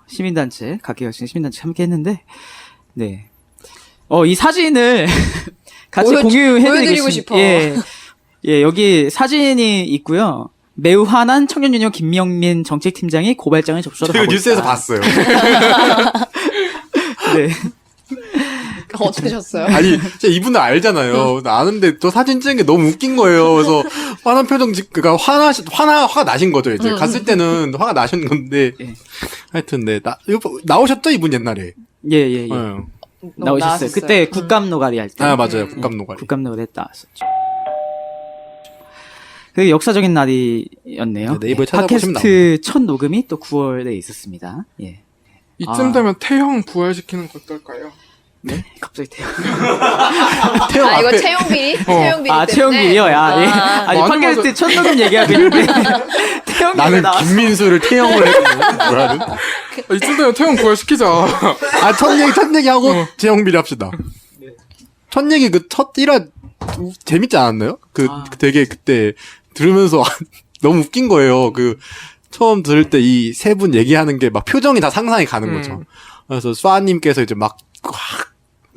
시민단체, 각계각층 시민단체 함께 했는데, 네, 이 사진을 같이 공유해드리고 보여드리고 싶어. 예, 여기 사진이 있고요. 매우 화난 청년 유니온 김명민 정책팀장이 고발장을 접수하러 제가 가고 뉴스에서 있다. 봤어요. 네. 어떠셨어요? 아니, 진짜 이분들 알잖아요. 나 아는데 또 사진 찍은 게 너무 웃긴 거예요. 그래서 화난 표정 그니까 화가 나신 거죠, 이제. 갔을 때는 화가 나신 건데. 예. 하여튼, 네. 이거 나오셨죠, 이분 옛날에? 예. 어. 나오셨어요. 나왔었어요. 그때 국감 노가리 할 때. 아, 맞아요. 국감노가리. 국감 노가리 했다 왔었죠. 그 역사적인 날이었네요. 네, 네이버에 예, 찾아보시면 팟캐스트 첫 녹음이 또 9월에 있었습니다. 예. 이쯤 되면 태형 부활시키는 거 어떨까요? 네? 갑자기 태요. 태형 아, 이거 앞에 채용비리? 채용비리 아, 때문에? 채용비리요? 야, 예. 아니, 맞아, 팟캐스트 맞아. 첫 녹음 얘기하고 있는데. 태용비리가 나는 나왔어. 김민수를 태형을 했고, 뭐라는? 이쯤 되면 태형 부활시키자. 아, 첫 얘기 하고, 재형비리 합시다. 첫 얘기 첫 1화 재밌지 않았나요? 되게 그때 들으면서 너무 웃긴 거예요. 처음 들을 때 이 세 분 얘기하는 게 막 표정이 다 상상이 가는 거죠. 그래서 수아님께서 이제 막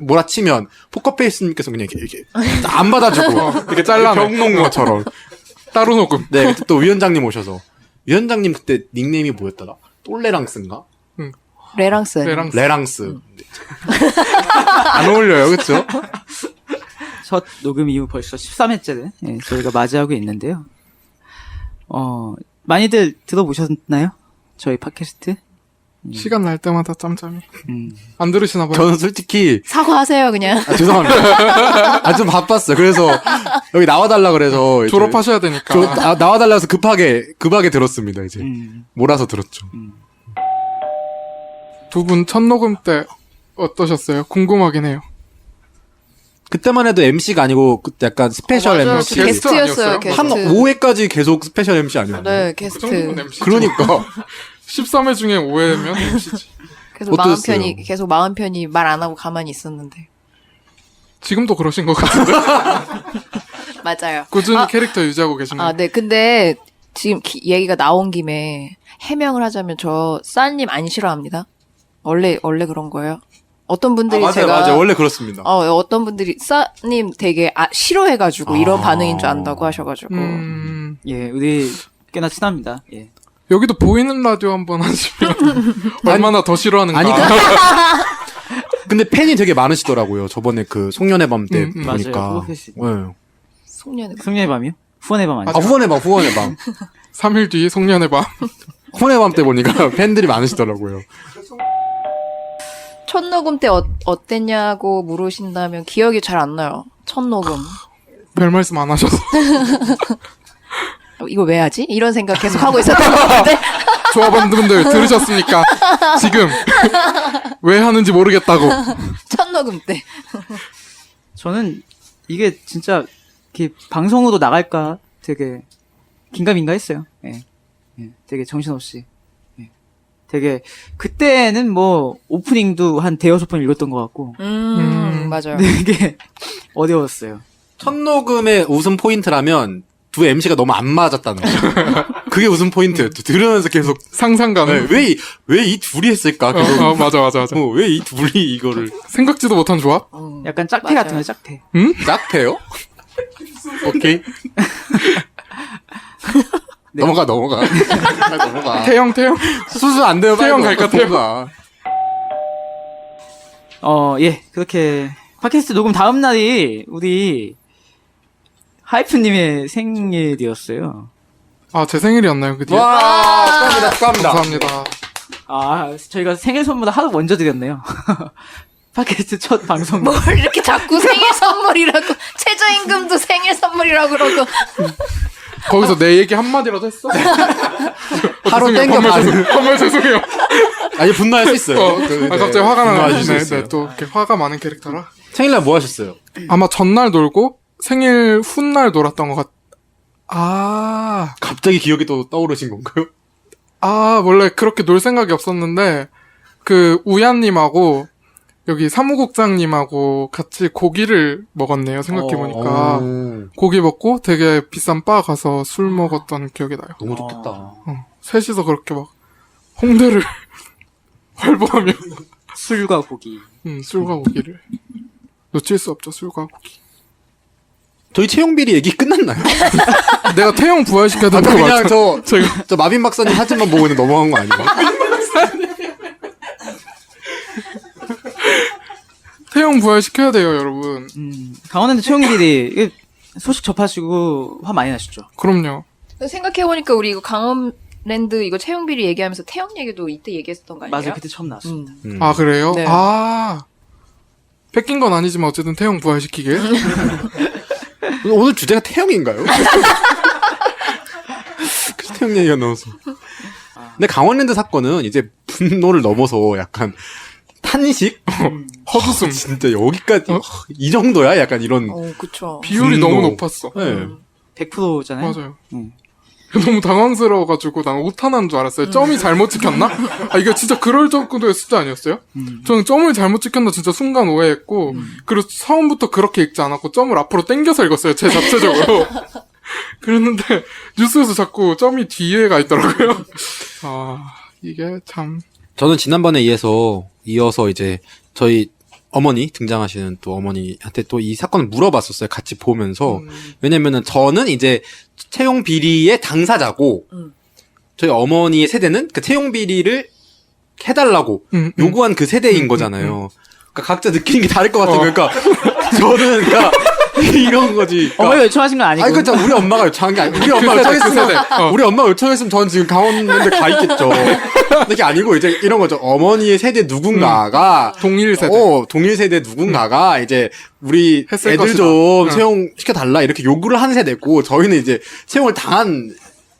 몰아치면 포커페이스님께서 그냥 이렇게 안 받아주고 이렇게 잘라내. 병 놓은 것처럼. 따로 녹음. 네, 그때 또 위원장님 오셔서 위원장님 그때 닉네임이 뭐였더라? 똘레랑스인가? 레랑스. 레랑스. 안 어울려요, 그쵸? 첫 녹음 이후 벌써 13회째를 저희가 맞이하고 있는데요. 많이들 들어보셨나요? 저희 팟캐스트? 시간 날 때마다 짬짬이. 음. 안 들으시나 봐요. 저는 솔직히 사과하세요, 그냥. 죄송합니다. 좀 바빴어요. 그래서 여기 나와달라 그래서 이제 졸업하셔야 되니까. 나와달라 해서 급하게 들었습니다. 이제 몰아서 들었죠. 두 분 첫 녹음 때 어떠셨어요? 궁금하긴 해요. 그때만 해도 MC가 아니고 그때 약간 스페셜 맞아요. MC 게스트 게스트였어요, 아니었어요? 게스트. 한 5회까지 계속 스페셜 MC 아니었나요? 네, 그 게스트. 정도면 MC죠. 그러니까 13회 중에 5회면 MC지. 계속 마음 어떠셨어요? 편히, 계속 마음 편히 말 안 하고 가만히 있었는데. 지금도 그러신 것 같은데. 맞아요. 꾸준히 캐릭터 유지하고 계시네요. 아, 네. 근데 지금 얘기가 나온 김에 해명을 하자면 저 쌀님 안 싫어합니다. 원래 그런 거예요. 어떤 분들이 맞아요. 원래 그렇습니다. 어떤 분들이 쌀님 되게 싫어해가지고 이런 반응인 줄 안다고 하셔가지고. 예, 우리 꽤나 친합니다. 예. 여기도 보이는 라디오 한번 하시면 얼마나 더 싫어하는가. 아니, 근데 팬이 되게 많으시더라고요. 저번에 그 송년회 밤 때 보니까. 맞아요. 그거 했어요. 네. 송년회. 승리의 밤이요? 후원의 밤 아니죠? 아, 후원의 밤. 3일 뒤 송년회 밤. 후원의 밤 때 보니까 팬들이 많으시더라고요. 첫 녹음 때 어땠냐고 물으신다면 기억이 잘 안 나요. 첫 녹음. 별 말씀 안 하셔서. 이거 왜 하지? 이런 생각 계속 하고 있었던 것 같은데. 조합원분들 들으셨습니까? 지금 왜 하는지 모르겠다고. 첫 녹음 때. 저는 이게 진짜 이렇게 방송으로 나갈까 되게 긴가민가 했어요. 예. 예, 되게 정신없이. 예. 되게 그때는 뭐 오프닝도 한 대여섯 번 읽었던 것 같고 맞아요. 근데 이게 어려웠어요. 첫 녹음의 웃음 포인트라면 두 MC가 너무 안 맞았다는 거죠. 그게 웃음 포인트였죠. 들으면서 계속 상상가는. 왜 이 둘이 했을까? 계속. 맞아. 왜 이 둘이 이거를 생각지도 못한 조합? 약간 짝패 맞아요. 같은 거 짝패. 짝패요? 오케이. 네. 넘어가. 넘어가. 태영. 수수 안 돼요. 태영 갈까, 태영? 넘어가. 예, 그렇게 팟캐스트 녹음 다음 날이 우리 하이프님의 생일이었어요. 아, 제 생일이었나요, 그 뒤에? 와, 축하합니다. 감사합니다. 저희가 생일 선물을 하루 먼저 드렸네요. 팟캐스트 첫 방송. 뭘 이렇게 자꾸 생일 선물이라고, 최저임금도 생일 선물이라고 그러고. 거기서 내 얘기 한마디라도 했어? 하루 땡겨 맞은. 정말 죄송해요. 아니, 분노할 수 있어요. 갑자기 화가 분노하실 수 나네. 있어요. 네, 또 이렇게 화가 많은 캐릭터라. 생일날 뭐 하셨어요? 아마 전날 놀고 생일 훗날 놀았던 것 갑자기 기억이 또 떠오르신 건가요? 원래 그렇게 놀 생각이 없었는데, 그, 우얀님하고, 여기 사무국장님하고 같이 고기를 먹었네요, 생각해보니까. 고기 먹고 되게 비싼 바 가서 술 먹었던 기억이 나요. 너무 좋겠다. 셋이서 그렇게 막, 홍대를 활보하며, 술과 고기. 술과 고기를. 놓칠 수 없죠, 술과 고기. 저희 채용비리 얘기 끝났나요? 내가 태영 부활시켜야 된다고 그냥 말했잖아. 저 마빈 박사님 사진만 보고 있는 넘어간 거 아니에요? 태영 부활시켜야 돼요, 여러분. 강원랜드 채용비리 소식 접하시고 화 많이 나셨죠? 그럼요. 생각해보니까 우리 이거 강원랜드 이거 채용비리 얘기하면서 태영 얘기도 이때 얘기했었던 거 아니에요? 맞아요, 그때 처음 나왔습니다. 그래요? 네. 뺏긴 건 아니지만 어쨌든 태영 부활시키게. 오늘 주제가 태영인가요? 그래서 태영 얘기가 나와서. 근데 강원랜드 사건은 이제 분노를 넘어서 약간 탄식? 헛웃음. 진짜 여기까지 이 정도야? 약간 이런. 그쵸. 비율이 분노. 너무 높았어. 네. 100%잖아요. 맞아요. 응. 너무 당황스러워가지고 난 오타난 줄 알았어요. 점이 잘못 찍혔나? 이게 진짜 그럴 정도의 숫자 아니었어요? 저는 점을 잘못 찍혔나 진짜 순간 오해했고 그리고 처음부터 그렇게 읽지 않았고 점을 앞으로 당겨서 읽었어요. 제 자체적으로. 그랬는데 뉴스에서 자꾸 점이 뒤에가 있더라고요. 이게 참. 저는 지난번에 이어서 이제 저희 어머니 등장하시는 또 어머니한테 또 이 사건을 물어봤었어요. 같이 보면서. 왜냐면은 저는 이제 채용 비리의 당사자고 저희 어머니의 세대는 그 채용 비리를 해달라고 요구한 그 세대인 거잖아요. 그러니까 각자 느끼는 게 다를 것 같은 거예요. 그러니까 저는 그러니까 이런 거지. 그러니까 어머니가 요청하신 건 아니고. 아니, 그렇죠. 우리 엄마가 요청한 게 아니고, 우리 엄마가 요청했으면, 우리 엄마가 요청했으면 저는 지금 강원랜드 가 있겠죠. 근데 그게 아니고, 이제 이런 거죠. 어머니의 세대 누군가가, 동일 세대. 동일 세대 누군가가, 이제, 우리 했을 애들 것이다. 좀 채용시켜달라, 이렇게 요구를 한 세대고, 저희는 이제 채용을 당한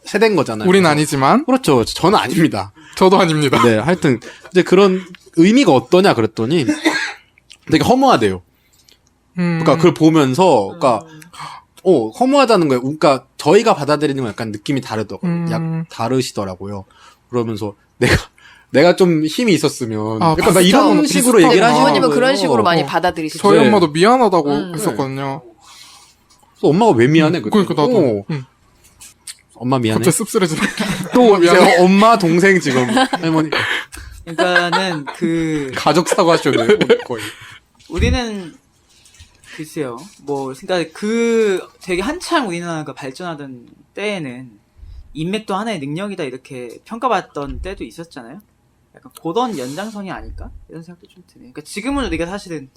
세대인 거잖아요. 우린 그래서. 그렇죠. 아니지만 그렇죠. 저는 아닙니다. 저도 아닙니다. 네, 하여튼, 이제 그런 의미가 어떠냐 그랬더니, 되게 허무하대요. 그러니까 그걸 보면서, 그러니까, 허무하다는 거예요. 그러니까 저희가 받아들이는 건 약간 느낌이 다르시더라고요. 그러면서 내가 좀 힘이 있었으면, 아, 그러니까 막 이런 비슷하구나. 식으로 얘기를 하시는 부모님은 거예요. 그런 식으로 많이 어. 받아들이시죠. 저희 네. 엄마도 미안하다고 했었거든요. 그래서 엄마가 왜 미안해? 그랬더니, 그러니까 나도 엄마 미안해. 갑자기 씁쓸해지네. 또 미안해. 이제 엄마 동생 지금 할머니 그러니까는 가족 사고 하셨네요. 거의. 우리는 글쎄요. 뭐 그러니까 되게 한참 우리나라가 발전하던 때에는 인맥도 하나의 능력이다 이렇게 평가받던 때도 있었잖아요. 약간 그런 연장선이 아닐까 이런 생각도 좀 드네요. 그러니까 지금은 우리가 사실은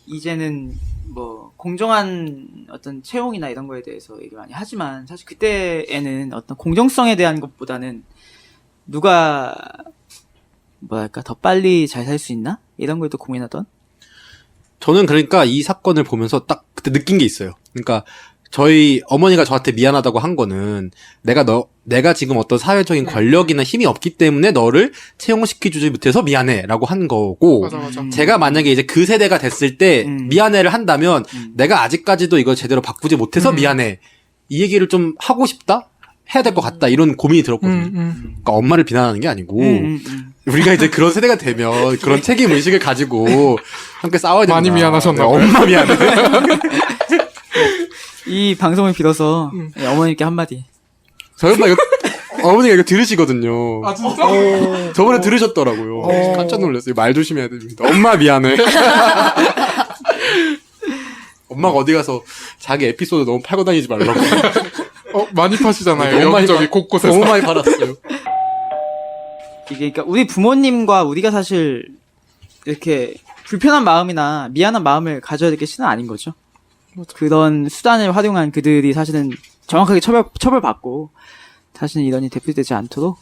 이제는 뭐 공정한 어떤 채용이나 이런 거에 대해서 얘기 많이 하지만 사실 그때에는 어떤 공정성에 대한 것보다는 누가 뭐랄까 더 빨리 잘 살 수 있나 이런 걸 또 고민하던. 저는 그러니까 이 사건을 보면서 딱 그때 느낀 게 있어요. 그러니까 저희 어머니가 저한테 미안하다고 한 거는 내가 지금 어떤 사회적인 권력이나 힘이 없기 때문에 너를 채용시켜주지 못해서 미안해라고 한 거고, 맞아. 제가 만약에 이제 그 세대가 됐을 때 미안해를 한다면 내가 아직까지도 이걸 제대로 바꾸지 못해서 미안해. 이 얘기를 좀 하고 싶다? 해야 될 것 같다. 이런 고민이 들었거든요. 그러니까 엄마를 비난하는 게 아니고 우리가 이제 그런 세대가 되면 그런 책임 의식을 가지고 함께 싸워야 된다. 많이 미안하셨나 네, 봐요. 엄마 미안해. 이 방송을 빌어서 어머니께 한마디. 저희 엄마 어머니가 이거 들으시거든요. 아 진짜? 저번에 들으셨더라고요. 깜짝 놀랐어요. 말 조심해야 됩니다. 엄마 미안해. 엄마가 어디 가서 자기 에피소드 너무 팔고 다니지 말라고. 많이 파시잖아요. 너무 많이 여기저기 곳곳에서. 너무 많이 팔았어요. 이게 그러니까 우리 부모님과 우리가 사실 이렇게 불편한 마음이나 미안한 마음을 가져야 될 게 실은 아닌 거죠. 그런 수단을 활용한 그들이 사실은 정확하게 처벌받고 다시는 이런 일이 대표되지 않도록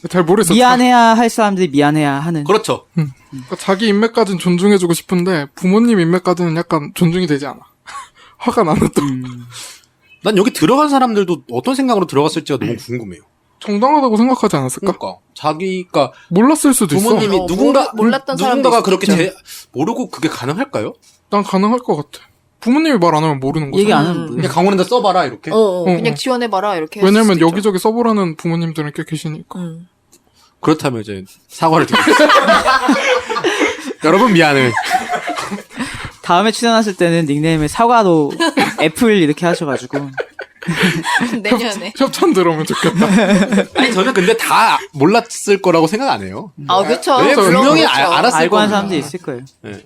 잘 모르겠어요. 미안해야 할 사람들이 미안해야 하는. 그렇죠. 그러니까 자기 인맥까지는 존중해주고 싶은데 부모님 인맥까지는 약간 존중이 되지 않아. 화가 나는 또. 난 여기 들어간 사람들도 어떤 생각으로 들어갔을지가 너무 궁금해요. 정당하다고 생각하지 않았을까? 그러니까 자기가 몰랐을 수도 부모님이 있어. 누군가가 몰랐던 사람도 그렇게 있었죠. 모르고 그게 가능할까요? 있어. 난 가능할 것 같아. 부모님이 말 안 하면 모르는 거잖아. 얘기 안 하면 그냥 강원에다 써봐라 이렇게. 그냥 지원해봐라 이렇게. 했을 왜냐면 수도 있죠. 여기저기 써보라는 부모님들은 꽤 계시니까. 그렇다면 이제 사과를 드리고 여러분 미안해. 다음에 출연하실 때는 닉네임을 사과로 애플 이렇게 하셔가지고 내년에. 협찬 들어오면 좋겠다. 아니 저는 근데 다 몰랐을 거라고 생각 안 해요. 아 그렇죠. 네, 물론 분명히 그렇죠. 알았을 알고 하는 겁니다. 사람들이 있을 거예요. 네.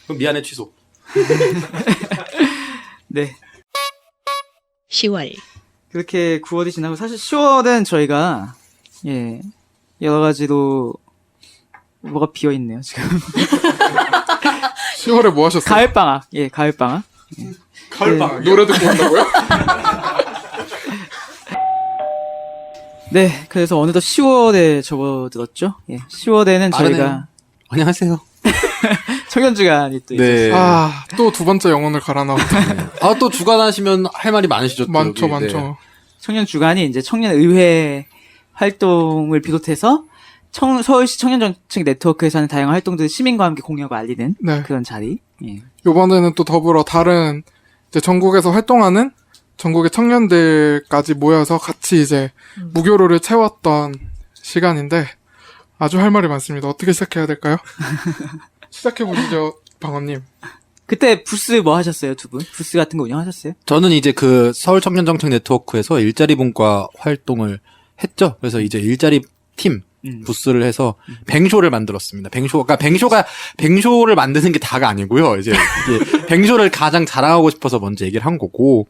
그럼 미안해 취소. 네. 10월 그렇게 9월이 지나고 사실 10월은 저희가 여러 가지로 뭐가 비어 있네요 지금. 10월에 뭐 하셨어요? 가을 방학. 가을 방학. 가을방학. 노래 듣고 온다고요? 네, 그래서 어느덧 10월에 접어들었죠. 10월에는 저희가 빠르네요. 안녕하세요. 청년주간이 또 네. 있었어요. 또 두 번째 영혼을 갈아 넣었다. 또 주간 하시면 할 말이 많으시죠. 또 많죠, 여기. 많죠. 네. 청년주간이 이제 청년의회 활동을 비롯해서 서울시 청년정책 네트워크에서 하는 다양한 활동들을 시민과 함께 공유하고 알리는 네. 그런 자리. 요번에는 또 더불어 다른 이제 전국에서 활동하는 전국의 청년들까지 모여서 같이 이제 무교로를 채웠던 시간인데 아주 할 말이 많습니다. 어떻게 시작해야 될까요? 시작해보시죠, 방언님. 그때 부스 뭐 하셨어요, 두 분? 부스 같은 거 운영하셨어요? 저는 이제 그 서울 청년정책 네트워크에서 일자리 분과 활동을 했죠. 그래서 이제 일자리 팀 부스를 해서 뱅쇼를 만들었습니다. 뱅쇼를 만드는 게 다가 아니고요. 이제 뱅쇼를 가장 자랑하고 싶어서 먼저 얘기를 한 거고,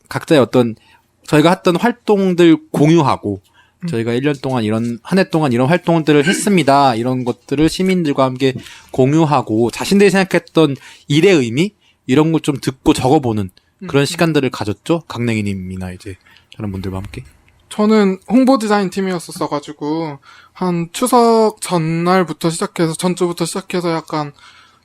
각자의 어떤 저희가 했던 활동들 공유하고 저희가 1년 동안 한 해 동안 이런 활동들을 했습니다. 이런 것들을 시민들과 함께 공유하고 자신들이 생각했던 일의 의미 이런 걸 좀 듣고 적어보는 그런 시간들을 가졌죠. 강냉이님이나 이제 다른 분들과 함께. 저는 홍보 디자인 팀이었었어가지고 한 추석 전날부터 시작해서 전주부터 시작해서 약간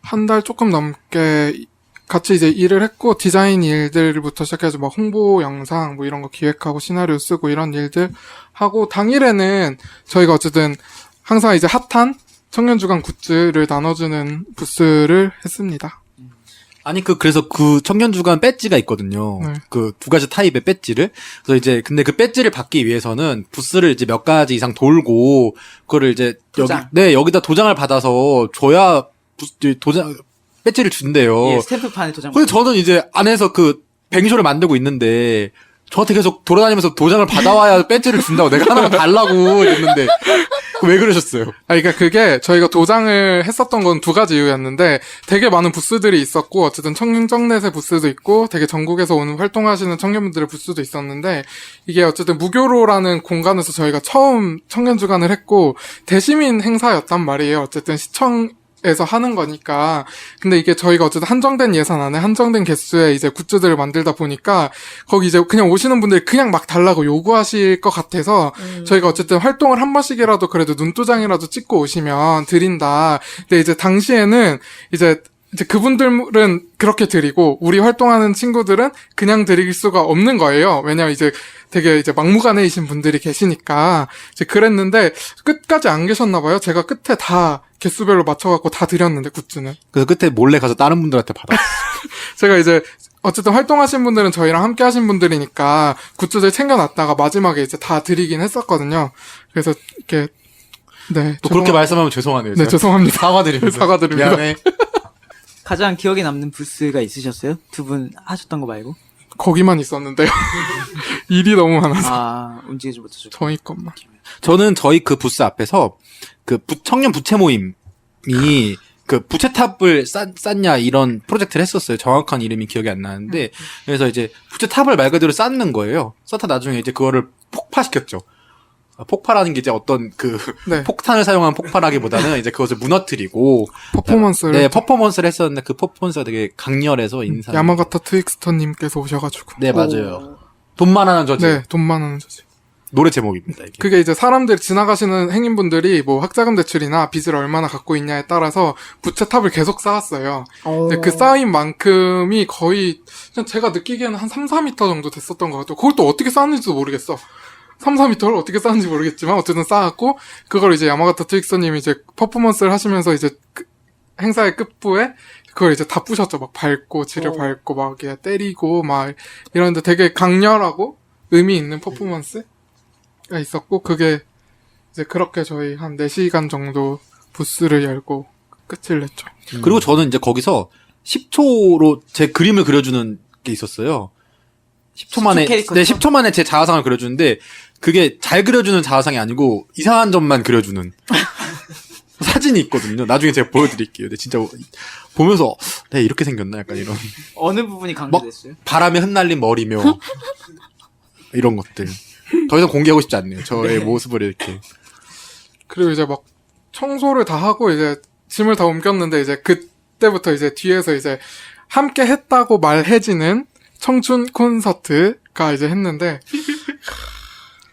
한 달 조금 넘게 같이 이제 일을 했고 디자인 일들부터 시작해서 막 홍보 영상 뭐 이런 거 기획하고 시나리오 쓰고 이런 일들 하고 당일에는 저희가 어쨌든 항상 이제 핫한 청년주간 굿즈를 나눠주는 부스를 했습니다. 아니 그래서 그 청년주간 배지가 있거든요. 네. 그 두 가지 타입의 배지를. 그래서 이제 근데 그 배지를 받기 위해서는 부스를 이제 몇 가지 이상 돌고 그거를 이제 도장. 여기다 도장을 받아서 줘야 도장 배지를 준대요. 예, 스탬프판에 도장. 근데 저는 이제 안에서 그 뱅쇼를 만들고 있는데 저한테 계속 돌아다니면서 도장을 받아와야 배지를 준다고 내가 하나만 달라고 이랬는데 왜 그러셨어요? 그러니까 그게 저희가 도장을 했었던 건 두 가지 이유였는데 되게 많은 부스들이 있었고 어쨌든 청년정넷의 부스도 있고 되게 전국에서 오는 활동하시는 청년분들의 부스도 있었는데 이게 어쨌든 무교로라는 공간에서 저희가 처음 청년주간을 했고 대시민 행사였단 말이에요. 어쨌든 시청에서 하는 거니까. 근데 이게 저희가 어쨌든 한정된 예산 안에 한정된 개수의 이제 굿즈들을 만들다 보니까 거기 이제 그냥 오시는 분들이 그냥 막 달라고 요구하실 것 같아서 저희가 어쨌든 활동을 한 번씩이라도 그래도 눈도장이라도 찍고 오시면 드린다. 근데 이제 당시에는 이제 그분들은 그렇게 드리고 우리 활동하는 친구들은 그냥 드릴 수가 없는 거예요. 왜냐면 이제 되게 이제 막무가내이신 분들이 계시니까 이제 그랬는데 끝까지 안 계셨나 봐요. 제가 끝에 다 개수별로 맞춰갖고 다 드렸는데 굿즈는. 그래서 끝에 몰래 가서 다른 분들한테 받았어요. 제가 이제 어쨌든 활동하신 분들은 저희랑 함께 하신 분들이니까 굿즈들 챙겨놨다가 마지막에 이제 다 드리긴 했었거든요. 그래서 이렇게 네. 또 그렇게 말씀하면 죄송하네요. 네, 제가. 죄송합니다. 사과드립니다. 사과드립니다. 미안해. 가장 기억에 남는 부스가 있으셨어요? 두 분 하셨던 거 말고? 거기만 있었는데요. 일이 너무 많아서 아, 움직이지 못하셨고. 저희 것만. 저는 저희 그 부스 앞에서 그 청년 부채 모임이 그 부채탑을 쌓냐 이런 프로젝트를 했었어요. 정확한 이름이 기억이 안 나는데 그래서 이제 부채탑을 말 그대로 쌓는 거예요. 쌓다 나중에 이제 그거를 폭파시켰죠. 폭발하는 게 이제 어떤 그 네. 폭탄을 사용한 폭발하기보다는 이제 그것을 무너뜨리고 퍼포먼스를 네 퍼포먼스를 했었는데 그 퍼포먼스가 되게 강렬해서 인상. 야마가타 트윅스터님께서 오셔가지고. 네 맞아요. 돈만 하는 저지. 네, 돈만 하는 저지. 노래 제목입니다 이게. 그게 이제 사람들이 지나가시는 행인분들이 뭐 학자금 대출이나 빚을 얼마나 갖고 있냐에 따라서 부채탑을 계속 쌓았어요. 근데 그 쌓인 만큼이 거의 그냥 제가 느끼기에는 한 3, 4m 정도 됐었던 것 같아요. 그걸 또 어떻게 쌓았는지도 모르겠어. 3, 4m를 어떻게 쌓았는지 모르겠지만 어쨌든 쌓았고 그걸 이제 야마가타 트윅서님이 이제 퍼포먼스를 하시면서 이제 행사의 끝부에 그걸 이제 다 부셨죠. 막 밟고 지를 밟고 막 이렇게 때리고 막 이런데 되게 강렬하고 의미 있는 퍼포먼스가 있었고 그게 이제 그렇게 저희 한 4시간 정도 부스를 열고 끝을 냈죠. 그리고 저는 이제 거기서 10초로 제 그림을 그려주는 게 있었어요. 10초 만에, 캐릭터죠? 네, 10초 만에 제 자화상을 그려주는데, 그게 잘 그려주는 자화상이 아니고, 이상한 점만 그려주는 사진이 있거든요. 나중에 제가 보여드릴게요. 근데 진짜 보면서, 네, 이렇게 생겼나? 약간 이런. 어느 부분이 강조됐어요? 바람에 흩날린 머리며, 이런 것들. 더 이상 공개하고 싶지 않네요. 저의 모습을 이렇게. 그리고 이제 막 청소를 다 하고 이제 짐을 다 옮겼는데 이제 그때부터 이제 뒤에서 이제 함께 했다고 말해지는 청춘 콘서트가 이제 했는데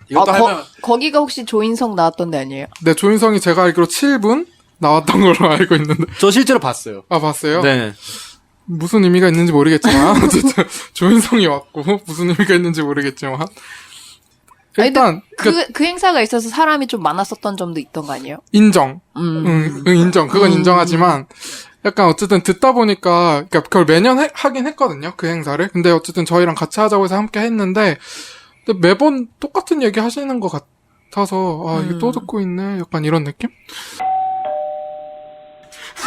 이것도 하면, 거기가 혹시 조인성 나왔던 데 아니에요? 네, 조인성이 제가 알기로 7분 나왔던 걸로 알고 있는데 저 실제로 봤어요. 아 봤어요? 네. 무슨 의미가 있는지 모르겠지만 어쨌든 조인성이 왔고 무슨 의미가 있는지 모르겠지만 일단 그 행사가 있어서 사람이 좀 많았었던 점도 있던 거 아니에요? 인정. 인정. 그건 인정하지만 약간 어쨌든 듣다 보니까 그러니까 그걸 매년 하긴 했거든요. 그 행사를. 근데 어쨌든 저희랑 같이 하자고 해서 함께 했는데 근데 매번 똑같은 얘기 하시는 것 같아서 아 이거 또 듣고 있네. 약간 이런 느낌?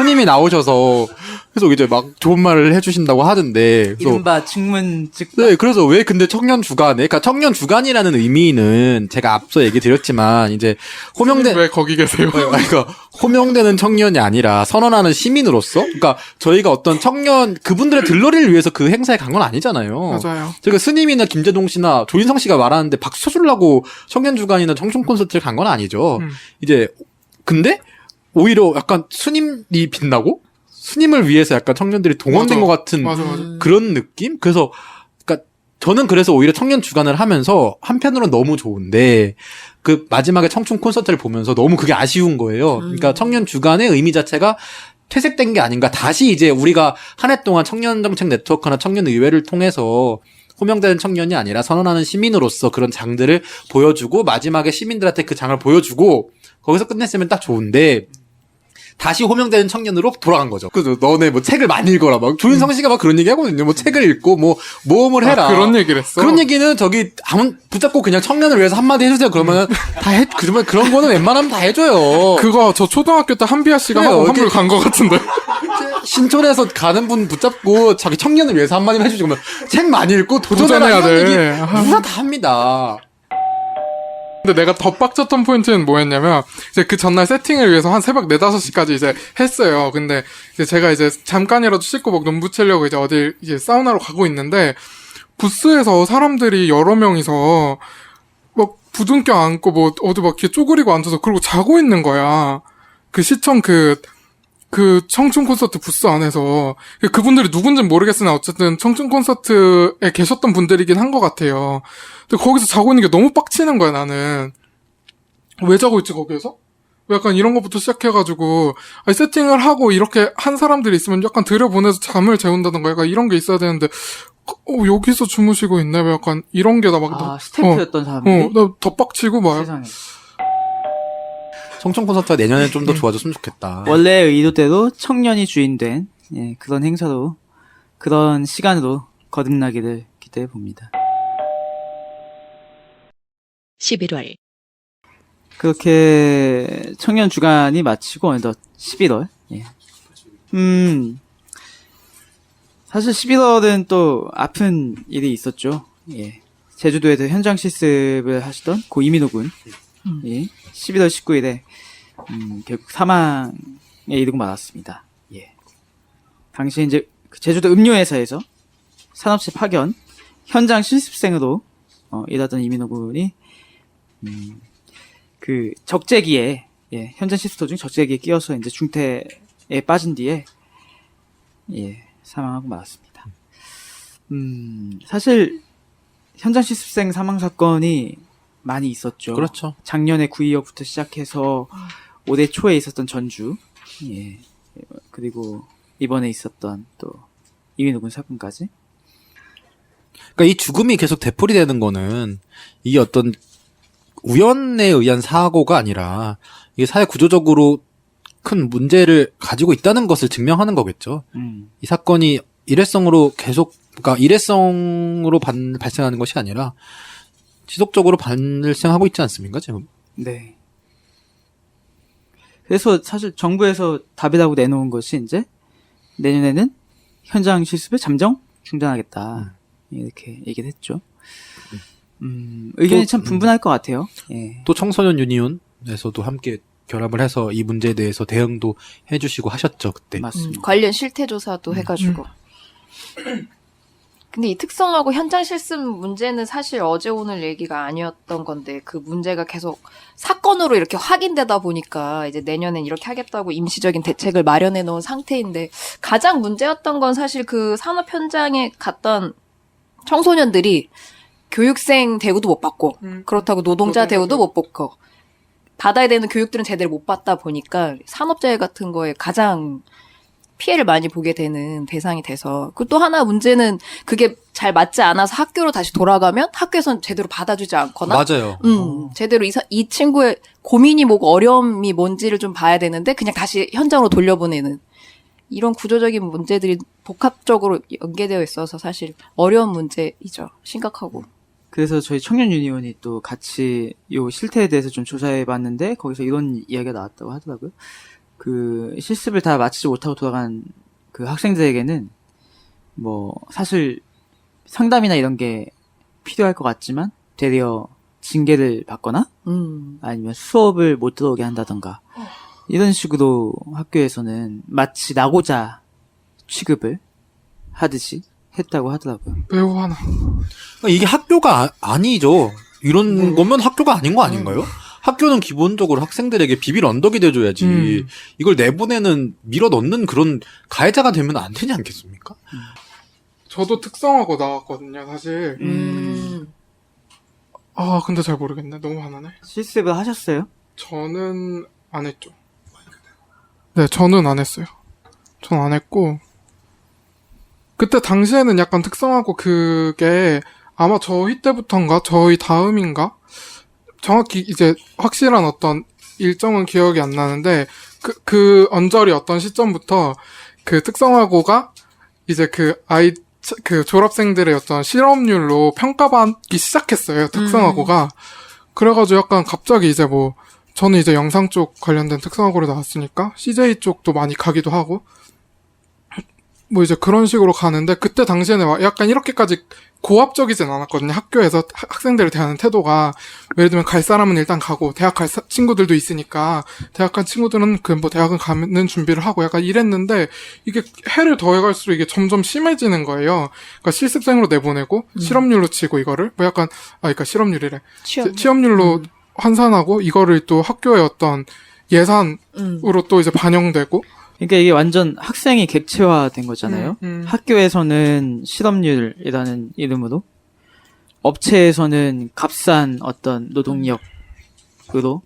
스님이 나오셔서 그래서 이제 막 좋은 말을 해주신다고 하던데 그래서 이른바 증문즉답. 네, 그래서 왜 근데 청년 주간에, 그러니까 청년 주간이라는 의미는 제가 앞서 얘기 드렸지만 이제 호명된 왜 거기 계세요? 그러니까 호명되는 청년이 아니라 선언하는 시민으로서, 그러니까 저희가 어떤 청년 그분들의 들러리를 위해서 그 행사에 간 건 아니잖아요. 맞아요. 저희가 스님이나 김재동 씨나 조인성 씨가 말하는데 박수 쳐주려고 청년 주간이나 청춘 콘서트를 간 건 아니죠. 이제 근데 오히려 약간 스님이 빛나고 스님을 위해서 약간 청년들이 동원된 맞아. 것 같은 맞아. 그런 느낌? 그래서, 그니까, 저는 그래서 오히려 청년 주간을 하면서 한편으로는 너무 좋은데, 그 마지막에 청춘 콘서트를 보면서 너무 그게 아쉬운 거예요. 그러니까 청년 주간의 의미 자체가 퇴색된 게 아닌가. 다시 이제 우리가 한 해 동안 청년 정책 네트워크나 청년 의회를 통해서 호명되는 청년이 아니라 선언하는 시민으로서 그런 장들을 보여주고, 마지막에 시민들한테 그 장을 보여주고, 거기서 끝냈으면 딱 좋은데, 다시 호명되는 청년으로 돌아간 거죠. 그래서 너네 뭐 책을 많이 읽어라. 막 조인성 씨가 막 그런 얘기 하거든요. 뭐 책을 읽고 뭐 모험을 해라. 그런 얘기를 했어? 그런 얘기는 저기 아무 붙잡고 그냥 청년을 위해서 한마디 해주세요. 그러면은 그러면 그런 거는 웬만하면 다 해줘요. 그거 저 초등학교 때 한비아 씨가 그래요. 하고 환불 간 것 같은데. 신촌에서 가는 분 붙잡고 자기 청년을 위해서 한마디만 해주지. 그러면 책 많이 읽고 도전해야 도전해라. 이런 돼. 얘기 누가 다 합니다. 근데 내가 더 빡쳤던 포인트는 뭐였냐면, 이제 그 전날 세팅을 위해서 한 새벽 4, 5시까지 이제 했어요. 근데 이제 제가 이제 잠깐이라도 씻고 막 눈 붙이려고 이제 어딜 이제 사우나로 가고 있는데, 부스에서 사람들이 여러 명이서 막 부둥켜 안고 뭐 어디 막 이렇게 쪼그리고 앉아서 그러고 자고 있는 거야. 그 시청 그 청춘 콘서트 부스 안에서. 그분들이 누군지는 모르겠으나 어쨌든 청춘 콘서트에 계셨던 분들이긴 한 것 같아요. 근데 거기서 자고 있는 게 너무 빡치는 거야, 나는. 왜 자고 있지, 거기에서? 약간 이런 것부터 시작해가지고, 아니, 세팅을 하고 이렇게 한 사람들이 있으면 약간 들여보내서 잠을 재운다던가 약간 이런 게 있어야 되는데, 여기서 주무시고 있네? 왜 약간 이런 게 나 막. 스태프였던 사람들이. 나 더 빡치고 막. 세상에. 청춘 콘서트가 내년에 좀 더 좋아졌으면 좋겠다. 원래 의도대로 청년이 주인된 그런 행사로 그런 시간으로 거듭나기를 기대해 봅니다. 11월 그렇게 청년 주간이 마치고 어느덧 11월. 예. 사실 11월은 또 아픈 일이 있었죠. 예. 제주도에서 현장 실습을 하시던 고 이민호 군. 예. 11월 19일에 결국 사망에 이르고 말았습니다. 예. 당시 이제 제주도 음료회사에서 산업체 파견 현장 실습생으로 일하던 이민호 군이 그 적재기에 현장 실습 도중 적재기에 끼어서 이제 중태에 빠진 뒤에 사망하고 말았습니다. 사실 현장 실습생 사망 사건이 많이 있었죠. 그렇죠. 작년에 구의역부터 시작해서 올해 초에 있었던 전주, 그리고 이번에 있었던 또 이민호 군 사건까지. 그러니까 이 죽음이 계속 되풀이되는 거는 이게 어떤 우연에 의한 사고가 아니라 이게 사회 구조적으로 큰 문제를 가지고 있다는 것을 증명하는 거겠죠. 이 사건이 일회성으로 계속, 그러니까 일회성으로 발생하는 것이 아니라 지속적으로 발생하고 있지 않습니까, 지금? 네. 그래서 사실 정부에서 답이라고 내놓은 것이 이제 내년에는 현장 실습을 잠정 중단하겠다. 이렇게 얘기를 했죠. 의견이 참 분분할 것 같아요. 예. 또 청소년 유니온에서도 함께 결합을 해서 이 문제에 대해서 대응도 해주시고 하셨죠, 그때. 맞습니다. 관련 실태조사도 해가지고. 근데 이 특성하고 현장 실습 문제는 사실 어제 오늘 얘기가 아니었던 건데 그 문제가 계속 사건으로 이렇게 확인되다 보니까 이제 내년엔 이렇게 하겠다고 임시적인 대책을 마련해 놓은 상태인데 가장 문제였던 건 사실 그 산업 현장에 갔던 청소년들이 교육생 대우도 못 받고 그렇다고 노동자 대우도 못 받고 받아야 되는 교육들은 제대로 못 받다 보니까 산업재해 같은 거에 가장 피해를 많이 보게 되는 대상이 돼서 그 또 하나 문제는 그게 잘 맞지 않아서 학교로 다시 돌아가면 학교에선 제대로 받아주지 않거나 맞아요. 제대로 이 친구의 고민이 뭐고 어려움이 뭔지를 좀 봐야 되는데 그냥 다시 현장으로 돌려보내는 이런 구조적인 문제들이 복합적으로 연계되어 있어서 사실 어려운 문제이죠. 심각하고. 그래서 저희 청년 유니온이 또 같이 요 실태에 대해서 좀 조사해 봤는데 거기서 이런 이야기가 나왔다고 하더라고요. 그 실습을 다 마치지 못하고 돌아간 그 학생들에게는 뭐 사실 상담이나 이런 게 필요할 것 같지만 되려 징계를 받거나 아니면 수업을 못 들어오게 한다던가 이런 식으로 학교에서는 마치 나고자 취급을 하듯이 했다고 하더라고요. 매우 화나. 그러니까 이게 학교가 아니죠. 이런 거면 학교가 아닌 거 아닌가요? 학교는 기본적으로 학생들에게 비빌 언덕이 돼줘야지. 이걸 내보내는 밀어 넣는 그런 가해자가 되면 안 되지 않겠습니까? 저도 특성화고 나왔거든요, 사실. 아, 근데 잘 모르겠네. 너무 화나네. 실습을 하셨어요? 저는 안 했죠. 네, 저는 안 했어요. 전 안 했고, 그때 당시에는 약간 특성화고 그게 아마 저희 때부터인가? 저희 다음인가? 정확히 이제 확실한 어떤 일정은 기억이 안 나는데, 그 언저리 어떤 시점부터 그 특성화고가 이제 그 졸업생들의 어떤 실업률로 평가받기 시작했어요, 특성화고가. 그래가지고 약간 갑자기 이제 뭐, 저는 이제 영상 쪽 관련된 특성화고를 나왔으니까, CJ 쪽도 많이 가기도 하고, 뭐 이제 그런 식으로 가는데, 그때 당시에는 약간 이렇게까지 고압적이진 않았거든요. 학교에서 학생들을 대하는 태도가. 예를 들면 갈 사람은 일단 가고, 대학 갈 친구들도 있으니까, 대학 간 친구들은 뭐 대학은 가는 준비를 하고 약간 이랬는데, 이게 해를 더해갈수록 이게 점점 심해지는 거예요. 그러니까 실습생으로 내보내고, 실업률로 치고 이거를, 뭐 약간, 그러니까 실업률이래. 취업률로 환산하고, 이거를 또 학교의 어떤 예산으로 또 이제 반영되고, 그러니까 이게 완전 학생이 객체화된 거잖아요. 학교에서는 실업률이라는 이름으로, 업체에서는 값싼 어떤 노동력으로,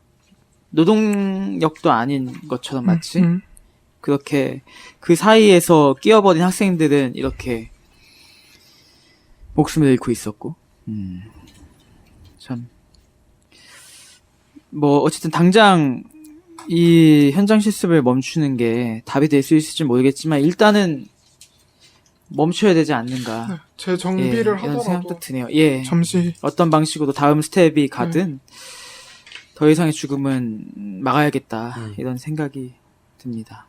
노동력도 아닌 것처럼 마치 그렇게 그 사이에서 끼어버린 학생들은 이렇게 목숨을 잃고 있었고, 참. 뭐 어쨌든 당장 이 현장 실습을 멈추는 게 답이 될 수 있을지 모르겠지만 일단은 멈춰야 되지 않는가. 재정비를 이런 하더라도 생각도 드네요. 예. 잠시 어떤 방식으로 다음 스텝이 가든 더 이상의 죽음은 막아야겠다. 이런 생각이 듭니다.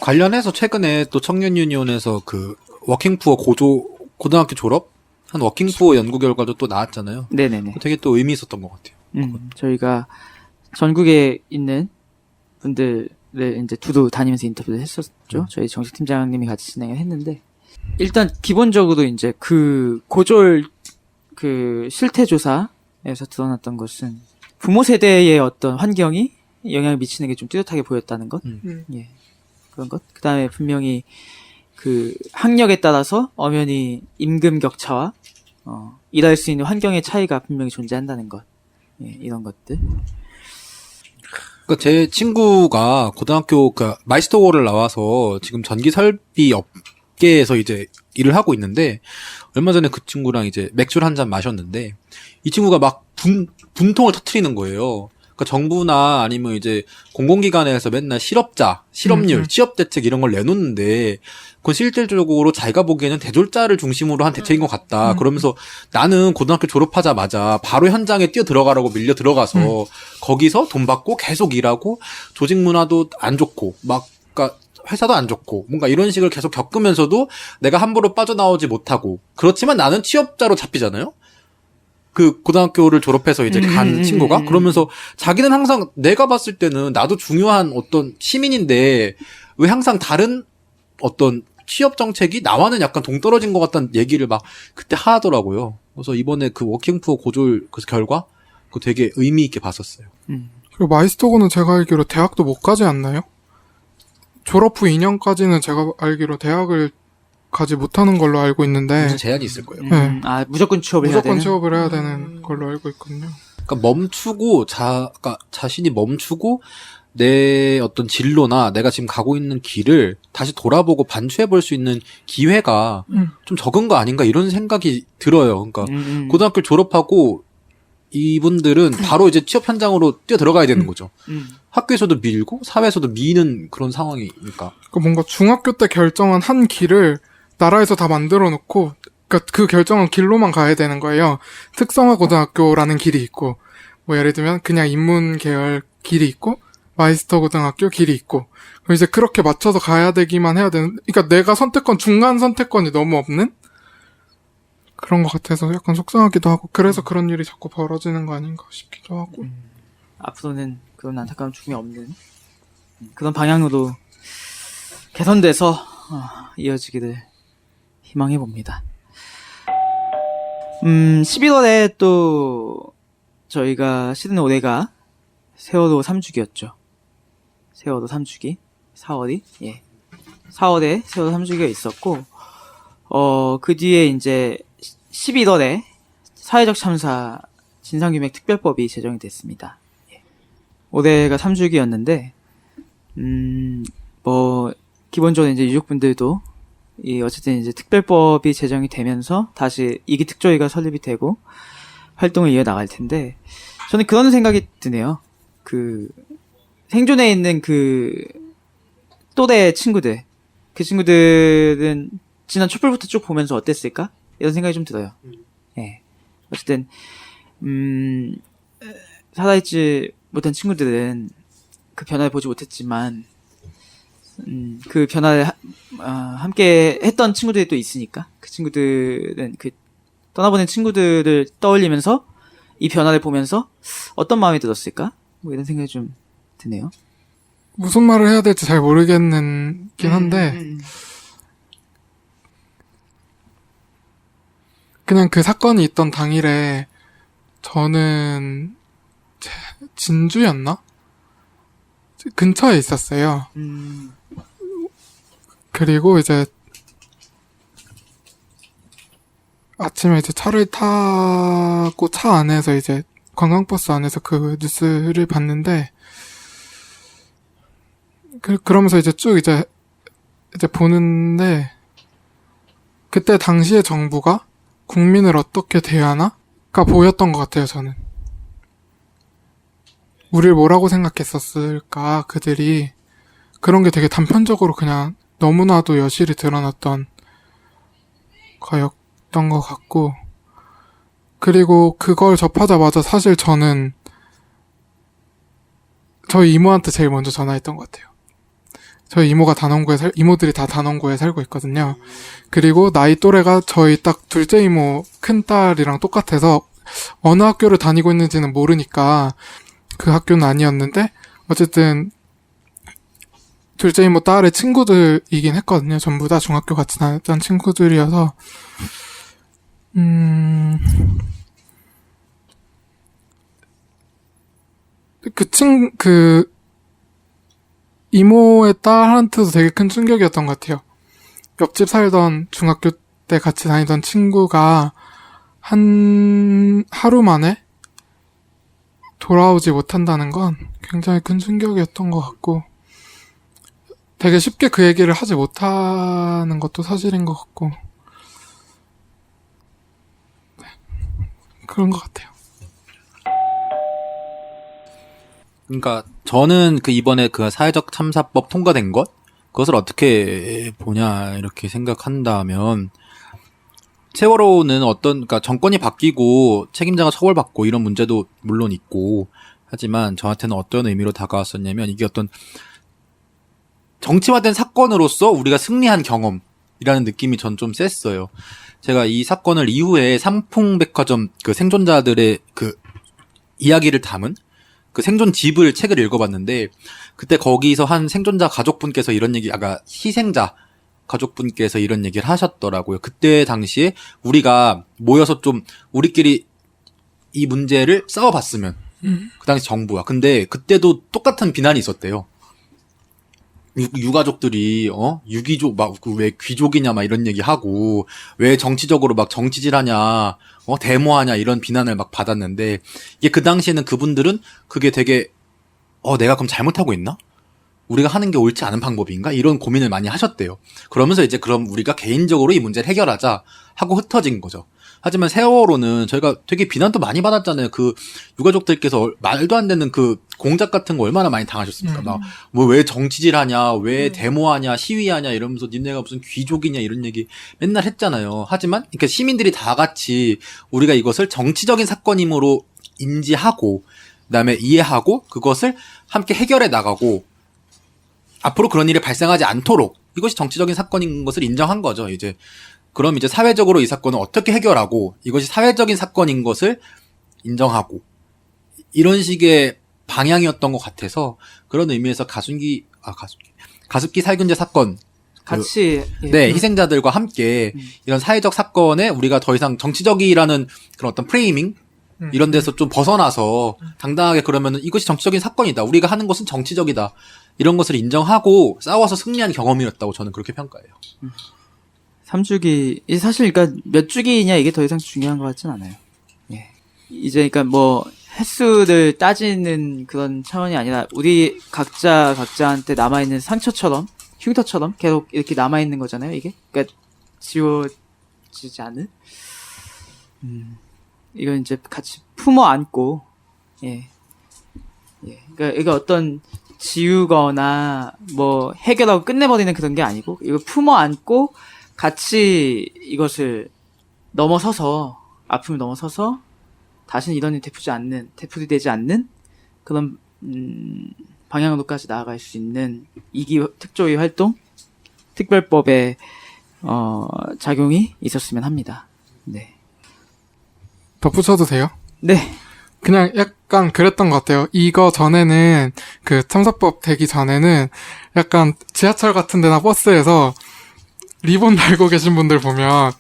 관련해서 최근에 또 청년 유니온에서 그 워킹푸어 고등학교 졸업 한 워킹푸어 연구 결과도 또 나왔잖아요. 네네네. 되게 또 의미 있었던 것 같아요. 저희가 전국에 있는 분들을 이제 두루 다니면서 인터뷰를 했었죠. 저희 정식 팀장님이 같이 진행을 했는데, 일단 기본적으로 이제 그 고졸 그 실태 조사에서 드러났던 것은 부모 세대의 어떤 환경이 영향을 미치는 게 좀 뚜렷하게 보였다는 것. 예. 그런 것. 그 다음에 분명히 그 학력에 따라서 엄연히 임금 격차와 일할 수 있는 환경의 차이가 분명히 존재한다는 것. 예, 이런 것들. 그러니까 제 친구가 고등학교 마이스터고를 나와서 지금 전기 설비 업계에서 이제 일을 하고 있는데, 얼마 전에 그 친구랑 이제 맥주를 한 잔 마셨는데, 이 친구가 막 분통을 터트리는 거예요. 그러니까 정부나 아니면 이제 공공기관에서 맨날 실업률, 취업대책 이런 걸 내놓는데, 그건 실질적으로 자기가 보기에는 대졸자를 중심으로 한 대책인 것 같다. 그러면서 나는 고등학교 졸업하자마자 바로 현장에 뛰어 들어가라고 밀려 들어가서 거기서 돈 받고 계속 일하고 조직 문화도 안 좋고 그러니까 회사도 안 좋고 뭔가 이런 식을 계속 겪으면서도 내가 함부로 빠져나오지 못하고, 그렇지만 나는 취업자로 잡히잖아요. 그 고등학교를 졸업해서 이제 간 친구가 그러면서 자기는 항상 내가 봤을 때는 나도 중요한 어떤 시민인데 왜 항상 다른 어떤 취업 정책이 나와는 약간 동떨어진 것 같다는 얘기를 막 그때 하더라고요. 그래서 이번에 그 워킹푸어 고졸 그 결과 그거 되게 의미 있게 봤었어요. 그리고 마이스터고는 제가 알기로 대학도 못 가지 않나요? 졸업 후 2년까지는 제가 알기로 대학을 가지 못하는 걸로 알고 있는데, 무슨 제한이 있을 거예요. 네. 무조건 취업을 해야 되는? 무조건 취업을 해야 되는 걸로 알고 있거든요. 그러니까 멈추고 그러니까 자신이 멈추고 내 어떤 진로나 내가 지금 가고 있는 길을 다시 돌아보고 반추해 볼 수 있는 기회가 좀 적은 거 아닌가 이런 생각이 들어요. 그러니까 고등학교 졸업하고 이분들은 바로 이제 취업 현장으로 뛰어 들어가야 되는 거죠. 학교에서도 밀고 사회에서도 미는 그런 상황이니까. 그러니까 뭔가 중학교 때 결정한 한 길을 나라에서 다 만들어 놓고, 그러니까 그 결정한 길로만 가야 되는 거예요. 특성화 고등학교라는 길이 있고, 뭐 예를 들면 그냥 인문 계열 길이 있고, 마이스터 고등학교 길이 있고 그럼 이제 그렇게 맞춰서 가야 되기만 해야 되는 그러니까 내가 중간 선택권이 너무 없는 그런 것 같아서 약간 속상하기도 하고 그래서 그런 일이 자꾸 벌어지는 거 아닌가 싶기도 하고 앞으로는 그런 안타까운 죽음이 없는 그런 방향으로 개선돼서 이어지기를 희망해 봅니다. 11월에 또 저희가 시즌 올해가 세월호 3주기였죠. 세월호 3주기 4월이 4월에 세월호 3주기가 있었고 그 뒤에 이제 11월에 사회적 참사 진상규명 특별법이 제정이 됐습니다. 올해가 3주기였는데 뭐 기본적으로 이제 유족분들도 어쨌든 이제 특별법이 제정이 되면서 다시 이기 특조위가 설립이 되고 활동을 이어나갈 텐데 저는 그런 생각이 드네요. 그 생존해 있는 그 또래 친구들 그 친구들은 지난 촛불부터 쭉 보면서 어땠을까? 이런 생각이 좀 들어요. 예. 어쨌든 살아있지 못한 친구들은 그 변화를 보지 못했지만 그 변화를 함께 했던 드들이 또 있으니까 그 친구들은 그 떠나보낸 친구들을 떠올리면서 이 변화를 보면서 어떤 마음이 들었을까? 뭐 이런 생각이 좀 드네요. 무슨 말을 해야 될지 잘 모르겠긴 한데 그냥 그 사건이 있던 당일에 저는 진주였나? 근처에 있었어요. 그리고 이제 아침에 이제 차를 타고 차 안에서 이제 관광버스 안에서 그 뉴스를 봤는데 그러면서 이제 쭉 이제 보는데 그때 당시의 정부가 국민을 어떻게 대하나가 보였던 것 같아요. 저는 우리를 뭐라고 생각했었을까 그들이 그런 게 되게 단편적으로 그냥 너무나도 여실히 드러났던 거였던 것 같고 그리고 그걸 접하자마자 사실 저는 저희 이모한테 제일 먼저 전화했던 것 같아요. 저희 이모가 이모들이 다 단원구에 살고 있거든요. 그리고 나이 또래가 저희 딱 둘째 이모 큰딸이랑 똑같아서 어느 학교를 다니고 있는지는 모르니까 그 학교는 아니었는데 어쨌든 둘째 이모 딸의 친구들이긴 했거든요. 전부 다 중학교 같이 다녔던 친구들이어서 그 이모의 딸한테도 되게 큰 충격이었던 것 같아요. 옆집 살던 중학교 때 같이 다니던 친구가 하루 만에 돌아오지 못한다는 건 굉장히 큰 충격이었던 것 같고 되게 쉽게 그 얘기를 하지 못하는 것도 사실인 것 같고 그런 것 같아요. 그러니까 저는 그 이번에 그 사회적 참사법 통과된 것 그것을 어떻게 보냐 이렇게 생각한다면 세월호는 그러니까 정권이 바뀌고 책임자가 처벌받고 이런 문제도 물론 있고 하지만 저한테는 어떤 의미로 다가왔었냐면 이게 어떤 정치화된 사건으로서 우리가 승리한 경험이라는 느낌이 전 좀 셌어요. 제가 이 사건을 이후에 삼풍백화점 그 생존자들의 그 이야기를 담은 그 생존 집을 책을 읽어봤는데 그때 거기서 한 생존자 가족분께서 이런 얘기 희생자 가족분께서 이런 얘기를 하셨더라고요. 그때 당시에 우리가 모여서 좀 우리끼리 이 문제를 싸워봤으면 그 당시 정부와 근데 그때도 똑같은 비난이 있었대요. 유가족들이 유기족 막 왜 귀족이냐 막 이런 얘기하고 왜 정치적으로 막 정치질하냐 데모하냐 이런 비난을 막 받았는데 이게 그 당시에는 그분들은 그게 되게 내가 그럼 잘못하고 있나? 우리가 하는 게 옳지 않은 방법인가? 이런 고민을 많이 하셨대요. 그러면서 이제 그럼 우리가 개인적으로 이 문제를 해결하자 하고 흩어진 거죠. 하지만 세월호는 저희가 되게 비난도 많이 받았잖아요. 그 유가족들께서 말도 안 되는 그 공작 같은 거 얼마나 많이 당하셨습니까? 막 뭐 왜 정치질하냐, 왜 데모하냐, 시위하냐 이러면서 니네가 무슨 귀족이냐 이런 얘기 맨날 했잖아요. 하지만 그러니까 시민들이 다 같이 우리가 이것을 정치적인 사건임으로 인지하고 그다음에 이해하고 그것을 함께 해결해 나가고 앞으로 그런 일이 발생하지 않도록 이것이 정치적인 사건인 것을 인정한 거죠. 이제 그럼 이제 사회적으로 이 사건을 어떻게 해결하고 이것이 사회적인 사건인 것을 인정하고 이런 식의 방향이었던 것 같아서 그런 의미에서 가습기 살균제 사건 같이 예. 네, 희생자들과 함께 이런 사회적 사건에 우리가 더 이상 정치적이라는 그런 어떤 프레이밍 이런 데서 좀 벗어나서 당당하게 그러면은 이것이 정치적인 사건이다. 우리가 하는 것은 정치적이다. 이런 것을 인정하고 싸워서 승리한 경험이었다고 저는 그렇게 평가해요. 3주기 사실 그러니까 몇 주기냐 이게 더 이상 중요한 것 같진 않아요. 예. 이제 그러니까 뭐 횟수를 따지는 그런 차원이 아니라 우리 각자한테 남아 있는 상처처럼 흉터처럼 계속 이렇게 남아 있는 거잖아요. 이게 그러니까 지워지지 않은. 이건 이제 같이 품어 안고 예. 그러니까 이거 어떤 지우거나 뭐 해결하고 끝내버리는 그런 게 아니고 이거 품어 안고 같이 이것을 넘어서서 아픔을 넘어서서 다시는 이런 일이 되풀이되지 않는 그런 방향으로까지 나아갈 수 있는 이기 특조위 활동 특별법의 작용이 있었으면 합니다. 네. 덧붙여도 돼요? 네. 그냥 약간 그랬던 것 같아요. 이거 전에는 그 참사법 되기 전에는 약간 지하철 같은 데나 버스에서 리본 달고 계신 분들 보면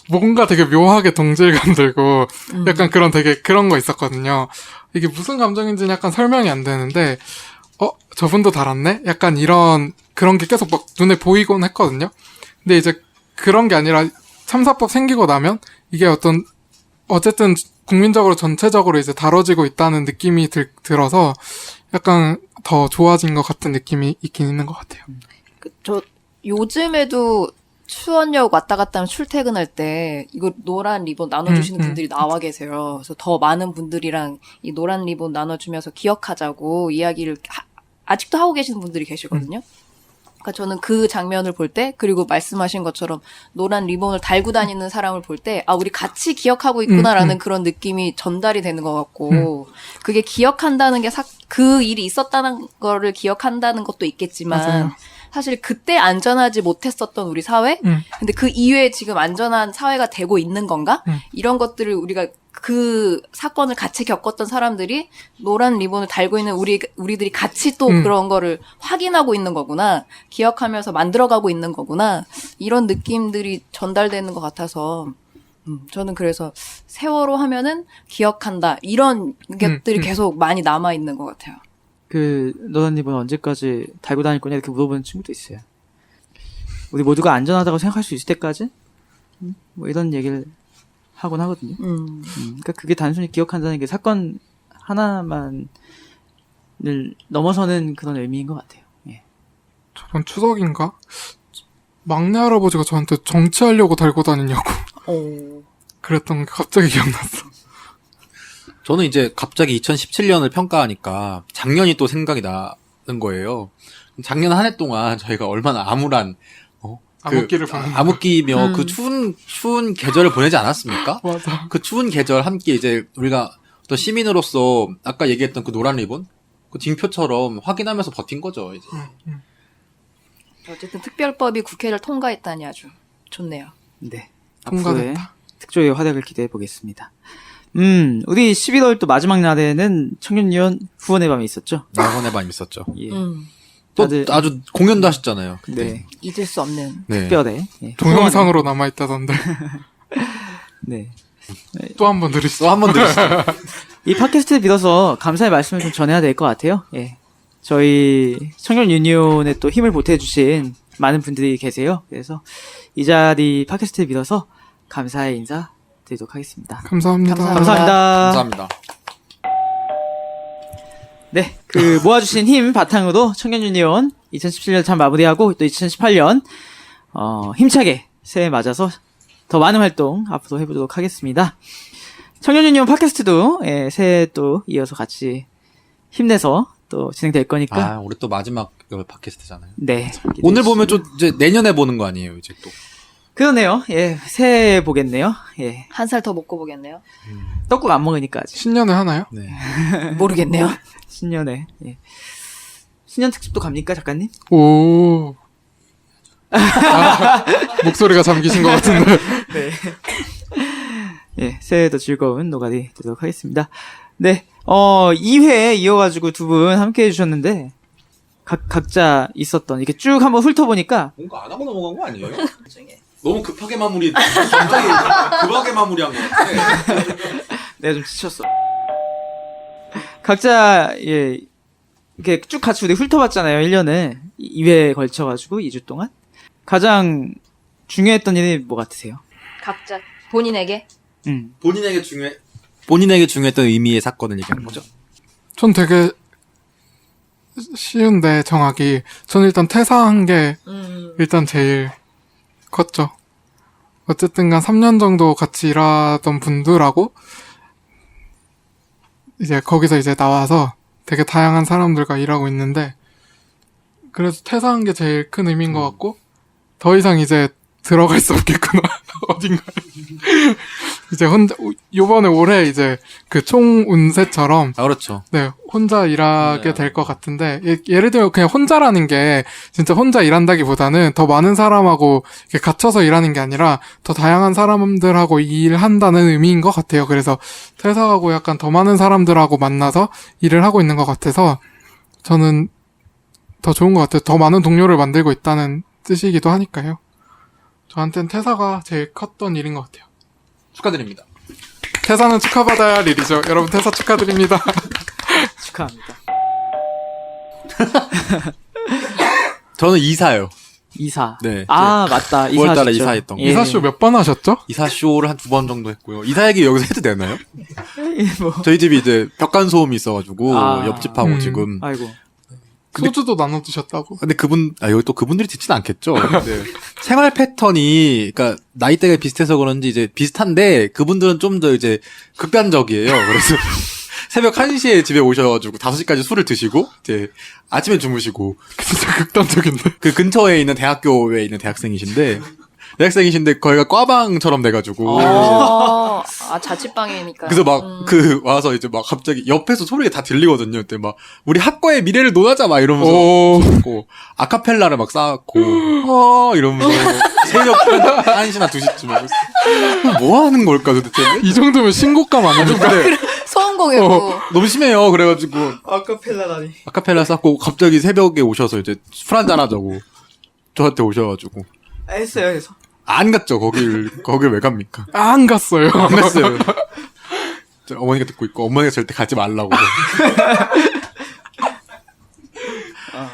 뭔가 되게 묘하게 동질감 들고 약간 그런 되게 그런 거 있었거든요. 이게 무슨 감정인지는 약간 설명이 안 되는데 저분도 달았네? 약간 이런 그런 게 계속 막 눈에 보이곤 했거든요. 근데 이제 그런 게 아니라 참사법 생기고 나면 이게 어쨌든 국민적으로 전체적으로 이제 다뤄지고 있다는 느낌이 들어서 약간 더 좋아진 것 같은 느낌이 있긴 있는 것 같아요. 저 요즘에도 수원역 왔다 갔다 하면 출퇴근할 때 이거 노란 리본 나눠주시는 분들이 나와 계세요. 그래서 더 많은 분들이랑 이 노란 리본 나눠주면서 기억하자고 이야기를 아직도 하고 계시는 분들이 계시거든요. 그러니까 저는 그 장면을 볼 때 그리고 말씀하신 것처럼 노란 리본을 달고 다니는 사람을 볼 때 우리 같이 기억하고 있구나라는 그런 느낌이 전달이 되는 것 같고 그게 기억한다는 게 그 일이 있었다는 거를 기억한다는 것도 있겠지만 맞아요. 사실 그때 안전하지 못했었던 우리 사회? 근데 그 이후에 지금 안전한 사회가 되고 있는 건가? 이런 것들을 우리가 그 사건을 같이 겪었던 사람들이 노란 리본을 달고 있는 우리들이 같이 또 그런 거를 확인하고 있는 거구나. 기억하면서 만들어가고 있는 거구나. 이런 느낌들이 전달되는 것 같아서 저는 그래서 세월호 하면은 기억한다. 이런 것들이 계속 많이 남아있는 것 같아요. 그 노란 리본 언제까지 달고 다닐 거냐 이렇게 물어보는 친구도 있어요. 우리 모두가 안전하다고 생각할 수 있을 때까지 뭐 이런 얘기를 하곤 하거든요. 그러니까 그게 단순히 기억한다는 게 사건 하나만을 넘어서는 그런 의미인 것 같아요. 예. 저번 추석인가? 막내 할아버지가 저한테 정치하려고 달고 다니냐고 그랬던 게 갑자기 기억났어. 저는 이제 갑자기 2017년을 평가하니까 작년이 또 생각이 나는 거예요. 작년 한 해 동안 저희가 얼마나 암울한 암흑기를 보는 암흑기며 그 추운 계절을 보내지 않았습니까? 맞아. 그 추운 계절 함께 이제 우리가 어떤 시민으로서 아까 얘기했던 그 노란 리본 그 딩표처럼 확인하면서 버틴 거죠. 이제. 어쨌든 특별법이 국회를 통과했다니 아주 좋네요. 네. 통과됐다. 앞으로의 특조의 활약을 기대해 보겠습니다. 우리 11월 또 마지막 날에는 청년위원 후원의 밤이 있었죠. 낙원의 밤 있었죠. 예. 또 다들- 아주 공연도 하셨잖아요. 그때. 네. 잊을 수 없는. 네. 특별해. 예. 동영상으로 남아있다던데 네. 또 한 번 들으시죠. 또 한 번 들으시죠. 이 팟캐스트를 빌어서 감사의 말씀을 좀 전해야 될 것 같아요. 예. 저희 청년 유니온에 또 힘을 보태주신 많은 분들이 계세요. 그래서 이 자리 팟캐스트를 빌어서 감사의 인사 드리도록 하겠습니다. 감사합니다. 감사합니다. 감사합니다. 네, 그 모아주신 힘 바탕으로 청년 유니온 2017년 잘 마무리하고 또 2018년 힘차게 새해 맞아서 더 많은 활동 앞으로 해보도록 하겠습니다. 청년 유니온 팟캐스트도 새해 또 이어서 같이 힘내서 또 진행될 거니까 우리 또 마지막 팟캐스트잖아요. 네. 오늘 보면 좀 이제 내년에 보는 거 아니에요, 이제 또. 그러네요. 예, 새해 보겠네요. 예, 한 살 더 먹고 보겠네요. 떡국 안 먹으니까 아직. 신년에 하나요? 네. 모르겠네요. 신년에. 예. 신년 특집도 갑니까, 작가님? 오. 목소리가 잠기신 것 같은데. 네. 예, 새해도 즐거운 노가리 되도록 하겠습니다. 네, 2회 이어가지고 두 분 함께 해주셨는데, 각자 있었던, 이렇게 쭉 한번 훑어보니까, 뭔가 안 하고 넘어간 거 아니에요? 너무 급하게 갑자기 급하게 마무리한 것 같아. 내가 좀 지쳤어. 각자, 예, 이렇게 쭉 같이 우리 훑어봤잖아요, 1년을. 2회에 걸쳐가지고, 2주 동안. 가장 중요했던 일이 뭐 같으세요? 각자 본인에게 본인에게 중요했던 의미의 사건을 얘기하는 거죠. 전 되게 쉬운데 정하기. 저는 일단 퇴사한 게 일단 제일 컸죠. 어쨌든 간 3년 정도 같이 일하던 분들하고 이제 거기서 이제 나와서 되게 다양한 사람들과 일하고 있는데 그래서 퇴사한 게 제일 큰 의미인 것 같고 더 이상 이제 들어갈 수 없겠구나. 어딘가에. 이제 요번에 올해 이제 그 총 운세처럼 아, 그렇죠. 네, 혼자 일하게 될 것 같은데, 예를 들면 그냥 혼자라는 게, 진짜 혼자 일한다기보다는 더 많은 사람하고 이렇게 갇혀서 일하는 게 아니라, 더 다양한 사람들하고 일한다는 의미인 것 같아요. 그래서 퇴사하고 약간 더 많은 사람들하고 만나서 일을 하고 있는 것 같아서, 저는 더 좋은 것 같아요. 더 많은 동료를 만들고 있다는 뜻이기도 하니까요. 저한테는 퇴사가 제일 컸던 일인 것 같아요. 축하드립니다. 퇴사는 축하받아야 할 일이죠. 여러분 퇴사 축하드립니다. 축하합니다. 저는 이사요. 이사. 네. 아, 맞다. 9월달에 하셨죠. 이사했던 거. 예. 이사쇼 몇 번 하셨죠? 이사 쇼를 한 2번 정도 했고요. 이사 얘기 여기서 해도 되나요? 뭐. 저희 집이 이제 벽간 소음이 있어가지고 아. 옆집하고 지금. 아이고. 소주도 나눠주셨다고? 근데 여기 또 그분들이 듣진 않겠죠. 근데 생활 패턴이, 그러니까 나이대가 비슷해서 그런지 이제 비슷한데 그분들은 좀 더 이제 극단적이에요. 그래서 새벽 1시에 집에 오셔가지고 5시까지 술을 드시고 이제 아침에 주무시고 진짜 극단적인데. 그 근처에 있는 대학교에 있는 대학생이신데 거기가 과방처럼 돼가지고 자취방이니까. 그래서 막 와서 이제 막 갑자기 옆에서 소리가 다 들리거든요. 그때 막 우리 학과의 미래를 논하자 막 이러면서 고 아카펠라를 막 쌓았고 이러면서 새벽 1시나 2시쯤에 뭐 하는 걸까 도대체? 이 정도면 신곡감 아닙니까? 소음공예고. 너무 심해요. 그래가지고 아카펠라라니. 아카펠라 쌓고 갑자기 새벽에 오셔서 이제 술 한잔 하자고 저한테 오셔가지고 했어요, 그래서. 안 갔죠. 거길 왜 갑니까? 안 갔어요. 안 갔어요. 어머니가 듣고 있고 어머니가 절대 가지 말라고.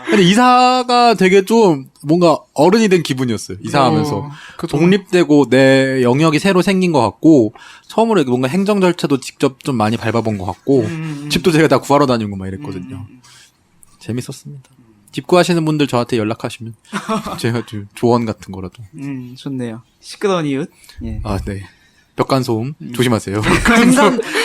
근데 이사가 되게 좀 뭔가 어른이 된 기분이었어요. 이사하면서 그죠. 독립되고 내 영역이 새로 생긴 것 같고 처음으로 뭔가 행정 절차도 직접 좀 많이 밟아본 것 같고 집도 제가 다 구하러 다니고 막 이랬거든요. 재밌었습니다. 집 구하시는 분들 저한테 연락하시면 제가 좀 조언 같은 거라도. 좋네요. 시끄러운 이웃. 예. 아, 네. 벽간소음 조심하세요.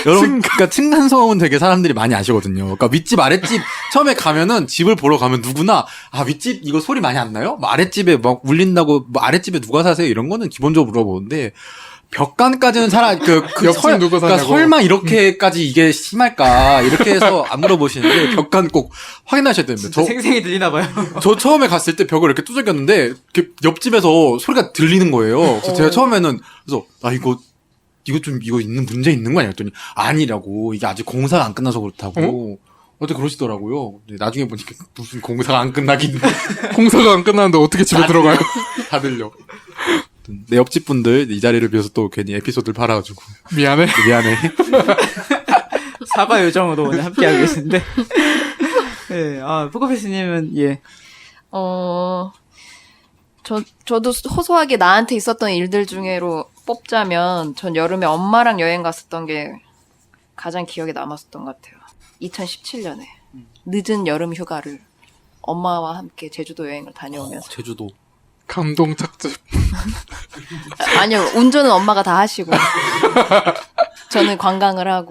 그러니까 층간소음은 되게 사람들이 많이 아시거든요. 그러니까 윗집 아랫집 처음에 가면은 집을 보러 가면 누구나 윗집 이거 소리 많이 안 나요? 뭐 아랫집에 막 울린다고 뭐 아랫집에 누가 사세요? 이런 거는 기본적으로 물어보는데 벽간까지는 옆집 누구 그러니까 사냐고. 설마 이렇게까지 이게 심할까 이렇게 해서 안 물어보시는데 벽간 꼭 확인하셔야 됩니다. 진짜 생생히 들리나 봐요. 저 처음에 갔을 때 벽을 이렇게 두들겼는데 옆집에서 소리가 들리는 거예요. 그래서 제가 처음에는 이거 있는 문제 있는 거 아니야? 했더니 아니라고 이게 아직 공사가 안 끝나서 그렇다고. 어떻게 그러시더라고요. 근데 나중에 보니까 무슨 공사가 안 끝나긴 공사가 안 끝났는데 어떻게 집에 들어가요? 다 들려. 내 옆집 분들 이 자리를 비워서 또 괜히 에피소드를 팔아가지고 미안해. 사과 요정으로 오늘 함께하고 계신데. 예, 포커페이스님은, 예. 저도 호소하게 나한테 있었던 일들 중에로 뽑자면 전 여름에 엄마랑 여행 갔었던 게 가장 기억에 남았었던 것 같아요. 2017년에 늦은 여름 휴가를 엄마와 함께 제주도 여행을 다녀오면서. 제주도. 감동 착즙. 아니요, 운전은 엄마가 다 하시고 저는 관광을 하고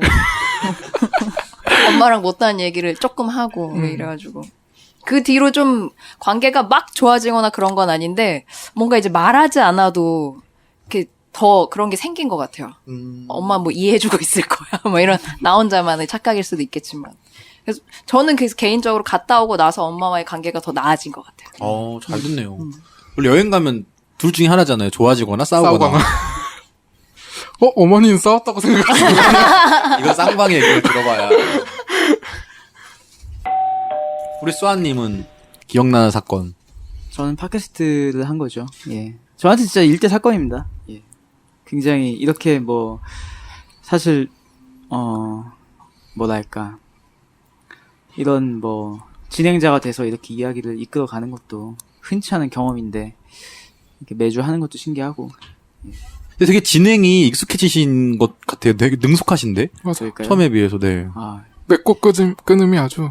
엄마랑 못다한 얘기를 조금 하고 이래가지고 그 뒤로 좀 관계가 막 좋아지거나 그런 건 아닌데 뭔가 이제 말하지 않아도 이렇게 더 그런 게 생긴 것 같아요. 엄마 뭐 이해해주고 있을 거야. 뭐 이런 나 혼자만의 착각일 수도 있겠지만. 그래서 저는 그래서 개인적으로 갔다 오고 나서 엄마와의 관계가 더 나아진 것 같아요. 잘 됐네요. 원래 여행 가면 둘 중에 하나잖아요. 좋아지거나 싸우거나. 어머니는 싸웠다고 생각하시나요? 이거 쌍방의 얘기를 들어봐야. 우리 수아님은 기억나는 사건. 저는 팟캐스트를 한 거죠. 예. 저한테 진짜 일대 사건입니다. 예. 굉장히 이렇게 뭐 사실 뭐랄까 이런 뭐 진행자가 돼서 이렇게 이야기를 이끌어가는 것도 흔치 않은 경험인데 이렇게 매주 하는 것도 신기하고. 근데 되게 진행이 익숙해지신 것 같아요. 되게 능숙하신데? 그러니까요. 처음에 비해서, 네. 아, 맺고 끊음이 아주.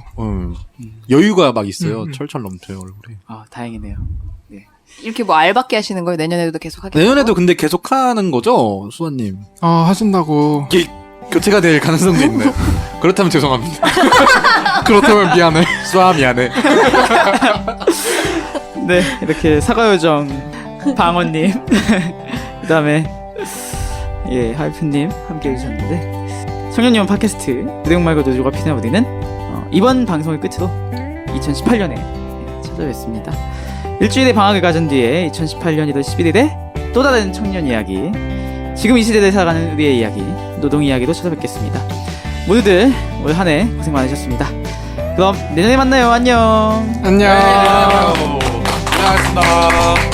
여유가 막 있어요. 철철 넘쳐요, 얼굴이. 다행이네요. 네. 이렇게 뭐 알밖에 하시는 거예요? 내년에도 계속 하겠다고? 내년에도 근데 계속 하는 거죠, 수아님? 하신다고. 이게 교체가 될 가능성도 있나요? 그렇다면 죄송합니다. 그렇다면 미안해. 수아 미안해. 네, 이렇게 사과요정 방언님, 그 다음에, 예, 하이프님 함께 해주셨는데, 청년용 팟캐스트, 내용 말고 노조가 피나 우리는, 이번 방송을 끝으로 2018년에 찾아뵙습니다. 일주일의 방학을 가진 뒤에 2018년 1월 11일에 또 다른 청년 이야기, 지금 이 시대를 살아가는 우리의 이야기, 노동 이야기로 찾아뵙겠습니다. 모두들 올 한 해 고생 많으셨습니다. 그럼 내년에 만나요. 안녕. 안녕. 고생하셨습니다.